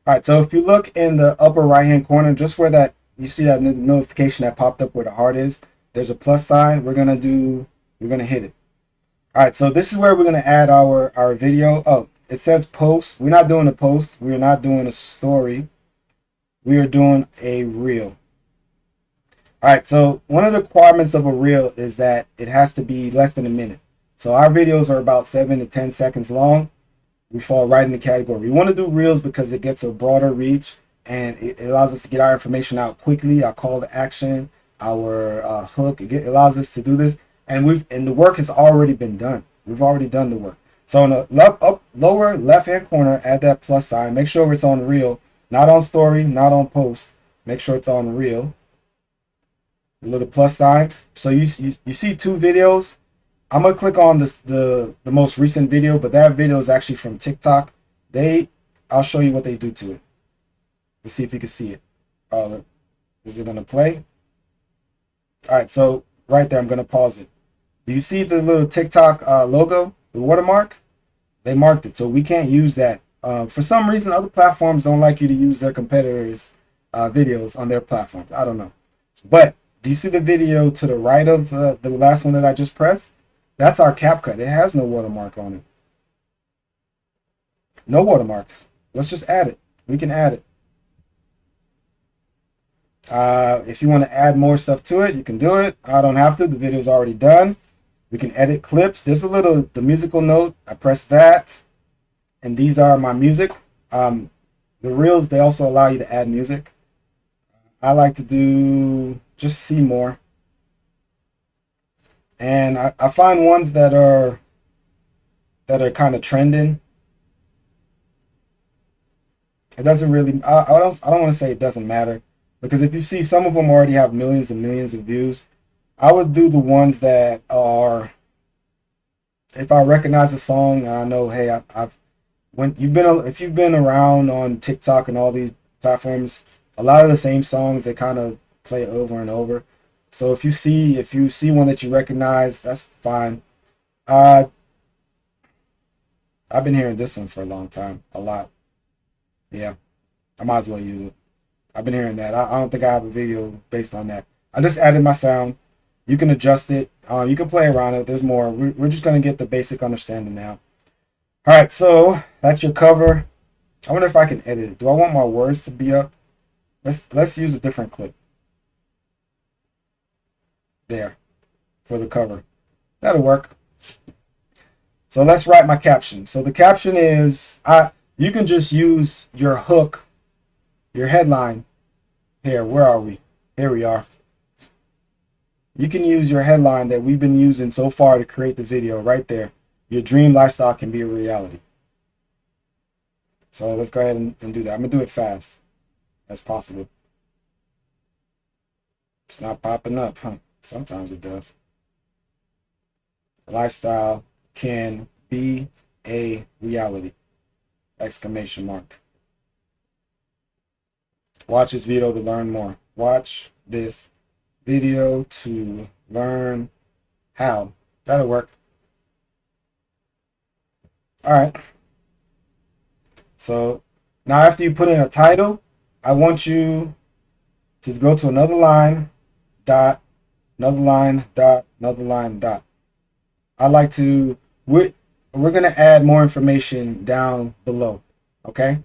All right, so if you look in the upper right-hand corner, just where that you see that notification that popped up where the heart is, there's a plus sign. We're gonna hit it. All right, so this is where we're gonna add our video. Oh, it says post. We're not doing a post. We're not doing a story. We are doing a reel. All right, so one of the requirements of a reel is that it has to be less than a minute. So our videos are about 7 to 10 seconds long. We fall right in the category. We want to do reels because it gets a broader reach and it allows us to get our information out quickly, our call to action, our hook. It allows us to do this, and the work has already been done. We've already done the work. So in the lower left hand corner, add that plus sign. Make sure it's on reel, not on story, not on post. Make sure it's on reel. A little plus sign. So you see 2 videos. I'm gonna click on the most recent video, but that video is actually from TikTok. I'll show you what they do to it. Let's see if you can see it. Is it gonna play? All right, so right there, I'm gonna pause it. Do you see the little TikTok logo, the watermark? They marked it, so we can't use that. For some reason, other platforms don't like you to use their competitors' videos on their platform. I don't know, but do you see the video to the right of the last one that I just pressed? That's our CapCut. It has no watermark on it. No watermark. Let's just add it. We can add it. If you want to add more stuff to it, you can do it. I don't have to. The video's already done. We can edit clips. There's the musical note. I press that. And these are my music. The reels, they also allow you to add music. I like to do just see more. And I find ones that are kind of trending. It doesn't really, I don't want to say it doesn't matter, because if you see, some of them already have millions and millions of views. I would do the ones that are, if I recognize a song, I know, hey, if you've been around on TikTok and all these platforms, a lot of the same songs, they kind of play over and over. So if you see one that you recognize, that's fine. I've been hearing this one for a long time, a lot. Yeah, I might as well use it. I've been hearing that. I don't think I have a video based on that. I just added my sound. You can adjust it. You can play around it. There's more. We're just going to get the basic understanding now. All right, so that's your cover. I wonder if I can edit it. Do I want my words to be up? Let's use a different clip. There, for the cover. That'll work. So let's write my caption. So the caption is, you can just use your hook, your headline. Here, where are we? Here we are. You can use your headline that we've been using so far to create the video right there. Your dream lifestyle can be a reality. So let's go ahead and do that. I'm going to do it fast as possible. It's not popping up, huh? Sometimes it does. Lifestyle can be a reality. Exclamation mark. Watch this video to learn more. Watch this video to learn how. That'll work. All right. So now after you put in a title, I want you to go to another line, dot, another line, dot, another line, dot. We're going to add more information down below. Okay.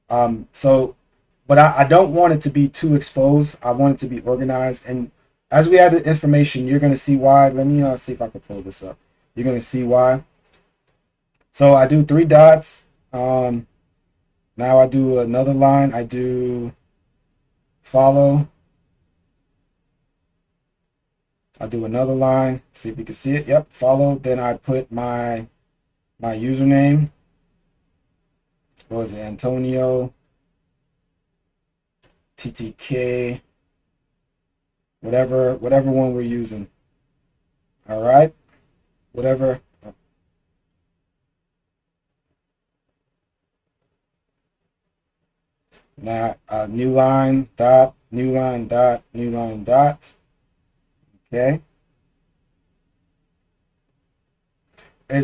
But I don't want it to be too exposed. I want it to be organized. And as we add the information, you're going to see why. Let me see if I can pull this up. You're going to see why. So I do 3 dots. Now I do another line. I do follow. I do another line. See if you can see it. Yep, follow. Then I put my username. What was it? Antonio. TTK. Whatever one we're using. All right. Whatever. Now, new line, dot, new line, dot, new line, dot. Okay.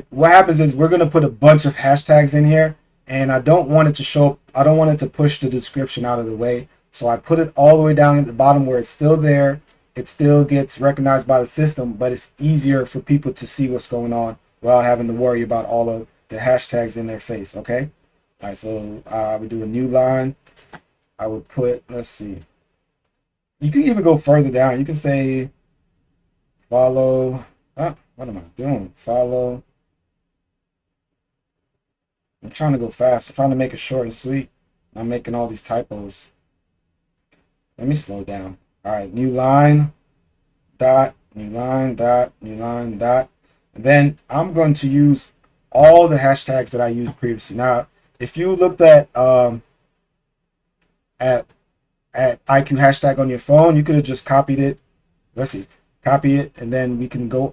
What happens is we're going to put a bunch of hashtags in here, and I don't want it to show up. I don't want it to push the description out of the way. So I put it all the way down at the bottom where it's still there. It still gets recognized by the system, but it's easier for people to see what's going on without having to worry about all of the hashtags in their face. Okay. All right. So we do a new line. I would put, let's see. You can even go further down. You can say follow. What am I doing? Follow. I'm trying to go fast. I'm trying to make it short and sweet. I'm making all these typos. Let me slow down. All right, new line, dot, new line, dot, new line, dot. And then I'm going to use all the hashtags that I used previously. Now, if you looked at IQ hashtag on your phone, you could have just copied it. Let's see, copy it, and then we can go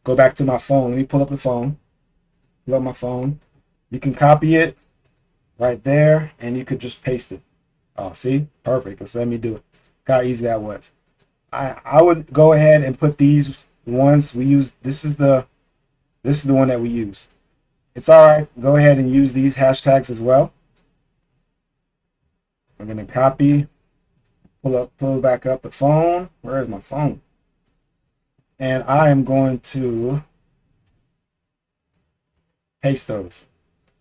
back to my phone. Let me pull up the phone. Pull up my phone. You can copy it right there, and you could just paste it. Oh, see? Perfect. Let's let me do it. Look how easy that was. I would go ahead and put these ones we use. This is the one that we use. It's all right. Go ahead and use these hashtags as well. We're gonna copy, pull back up the phone. Where is my phone? And I am going to paste those.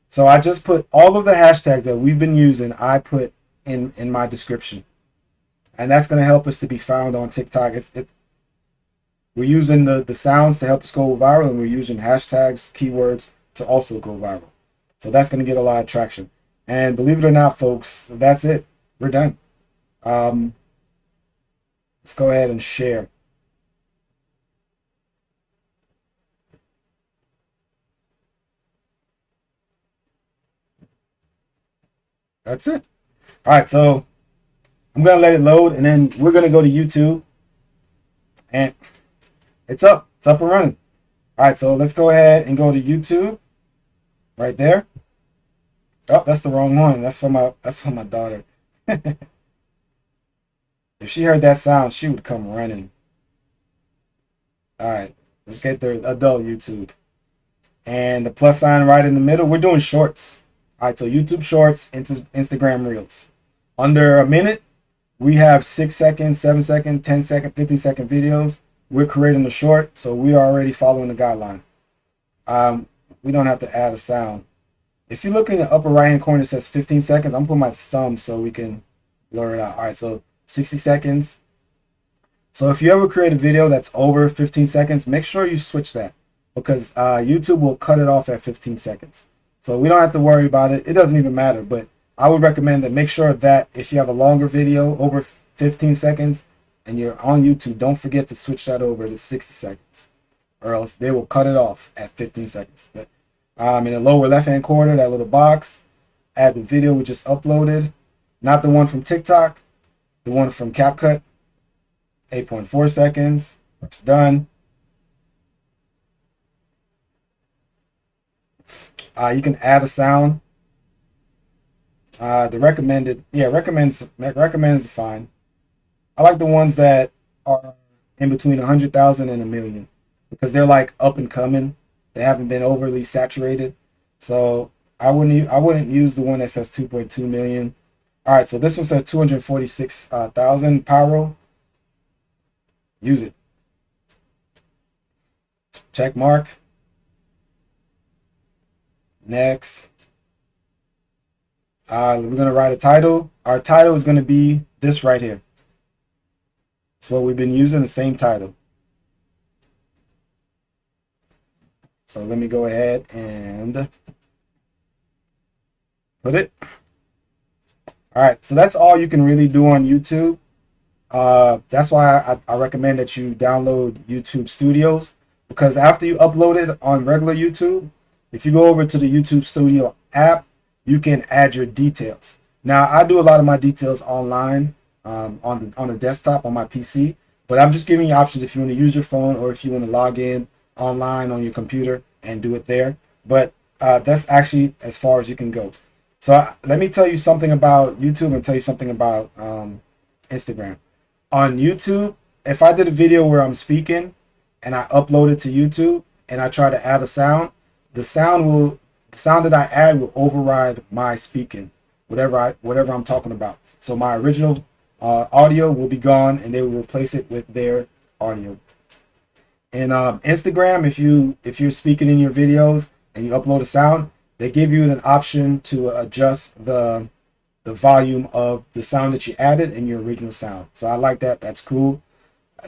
So I just put all of the hashtags that we've been using. I put in my description, and that's going to help us to be found on TikTok. We're using the sounds to help us go viral, and we're using hashtags, keywords to also go viral. So that's going to get a lot of traction. And believe it or not, folks, that's it. We're done. Let's go ahead and share. That's it. All right, so I'm going to let it load, and then we're going to go to YouTube, and it's up and running. All right, so let's go ahead and go to YouTube right there. Oh, that's the wrong one. That's for my daughter. If she heard that sound, she would come running. All right, let's get the adult YouTube. And the plus sign right in the middle. We're doing shorts. All right, so YouTube shorts into Instagram reels. Under a minute, we have 6 second, 7 second, 10 second, 15-second videos. We're creating a short, so we are already following the guideline. We don't have to add a sound. If you look in the upper right hand corner, it says 15 seconds. I'm putting my thumb so we can blur it out. All right, so 60 seconds. So if you ever create a video that's over 15 seconds, make sure you switch that, because YouTube will cut it off at 15 seconds. So we don't have to worry about it. It doesn't even matter, but I would recommend that make sure that if you have a longer video over 15 seconds and you're on YouTube, don't forget to switch that over to 60 seconds, or else they will cut it off at 15 seconds. In the lower left-hand corner, that little box, add the video we just uploaded. Not the one from TikTok, the one from CapCut. 8.4 seconds. That's done. You can add a sound. The recommends fine. I like the ones that are in between 100,000 and a million, because they're like up and coming. They haven't been overly saturated. So I wouldn't use the one that says 2.2 million. All right, so this one says 246,000 pyro. Use it. Check mark. Next. We're going to write a title. Our title is going to be this right here. It's what we've been using, the same title. So let me go ahead and put it. All right, so that's all you can really do on YouTube. That's why I recommend that you download YouTube Studios, because after you upload it on regular YouTube, if you go over to the YouTube Studio app, you can add your details. Now, I do a lot of my details online on the desktop on my PC, but I'm just giving you options if you want to use your phone or if you want to log in online on your computer and do it there. But that's actually as far as you can go. So let me tell you something about YouTube and tell you something about Instagram. On YouTube, if I did a video where I'm speaking and I upload it to YouTube and I try to add a sound, the sound that I add will override my speaking, whatever I'm talking about. So my original audio will be gone, and they will replace it with their audio. In Instagram, if you're speaking in your videos and you upload a sound, they give you an option to adjust the volume of the sound that you added in your original sound. So I like that. That's cool.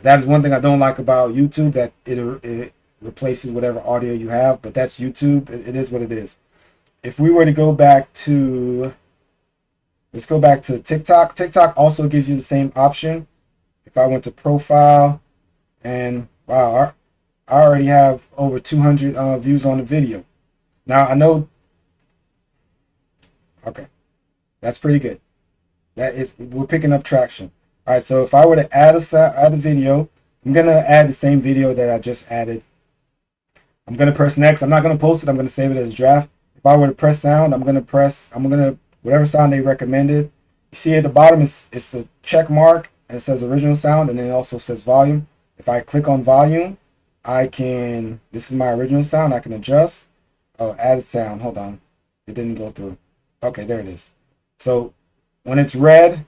That is one thing I don't like about YouTube, that it replaces whatever audio you have, but that's YouTube. It is what it is. If we were to go back to, let's go back to TikTok. TikTok also gives you the same option. If I went to profile, and wow, I already have over 200 views on the video. Now I know, okay, that's pretty good. That is, we're picking up traction. All right, so if I were to add a video, I'm gonna add the same video that I just added. I'm gonna press next. I'm not gonna post it. I'm gonna save it as a draft. If I were to press sound, I'm gonna whatever sound they recommended. You see at the bottom, it's the check mark, and it says original sound, and then it also says volume. If I click on volume, this is my original sound. I can adjust. Oh, added sound. Hold on, it didn't go through. Okay, there it is. So when it's red,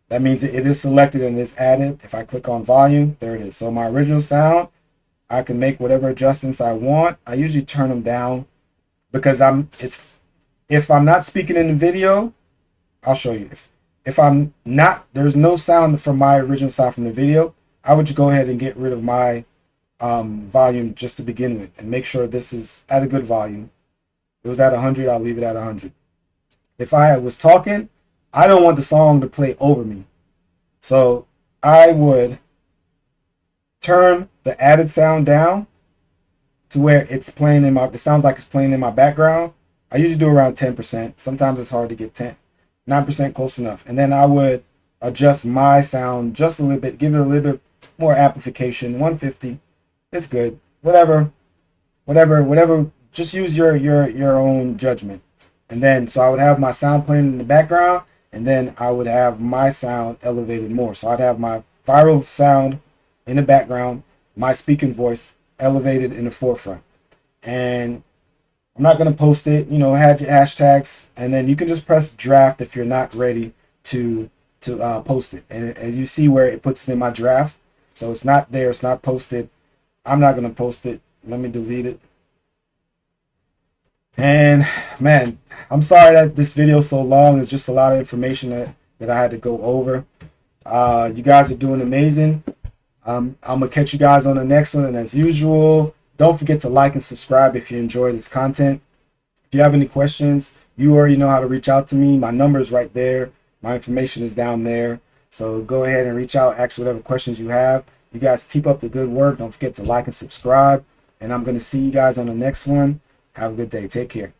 that means it is selected and it's added. If I click on volume, there it is. So my original sound, I can make whatever adjustments I want. I usually turn them down because if I'm not speaking in the video, I'll show you. If I'm not, there's no sound from my original sound from the video, I would just go ahead and get rid of my volume just to begin with and make sure this is at a good volume. If it was at 100, I'll leave it at 100. If I was talking, I don't want the song to play over me. So I would turn the added sound down to where it sounds like it's playing in my background. I usually do around 10%. Sometimes it's hard to get 9% close enough. And then I would adjust my sound just a little bit, give it a little bit more amplification. 150, it's good. Whatever, just use your own judgment. And then, so I would have my sound playing in the background, and then I would have my sound elevated more. So I'd have my viral sound in the background, my speaking voice elevated in the forefront. And I'm not going to post it, add your hashtags, and then you can just press draft if you're not ready to post it. And as you see where it puts it in my draft, so it's not there, it's not posted. I'm not going to post it. Let me delete it. And man, I'm sorry that this video is so long. It's just a lot of information that I had to go over. You guys are doing amazing. I'm gonna catch you guys on the next one, and as usual, don't forget to like and subscribe if you enjoy this content. If you have any questions, you already know how to reach out to me. My number is right there. My information is down there. So go ahead and reach out, ask whatever questions you have. You guys keep up the good work. Don't forget to like and subscribe. And I'm going to see you guys on the next one. Have a good day. Take care.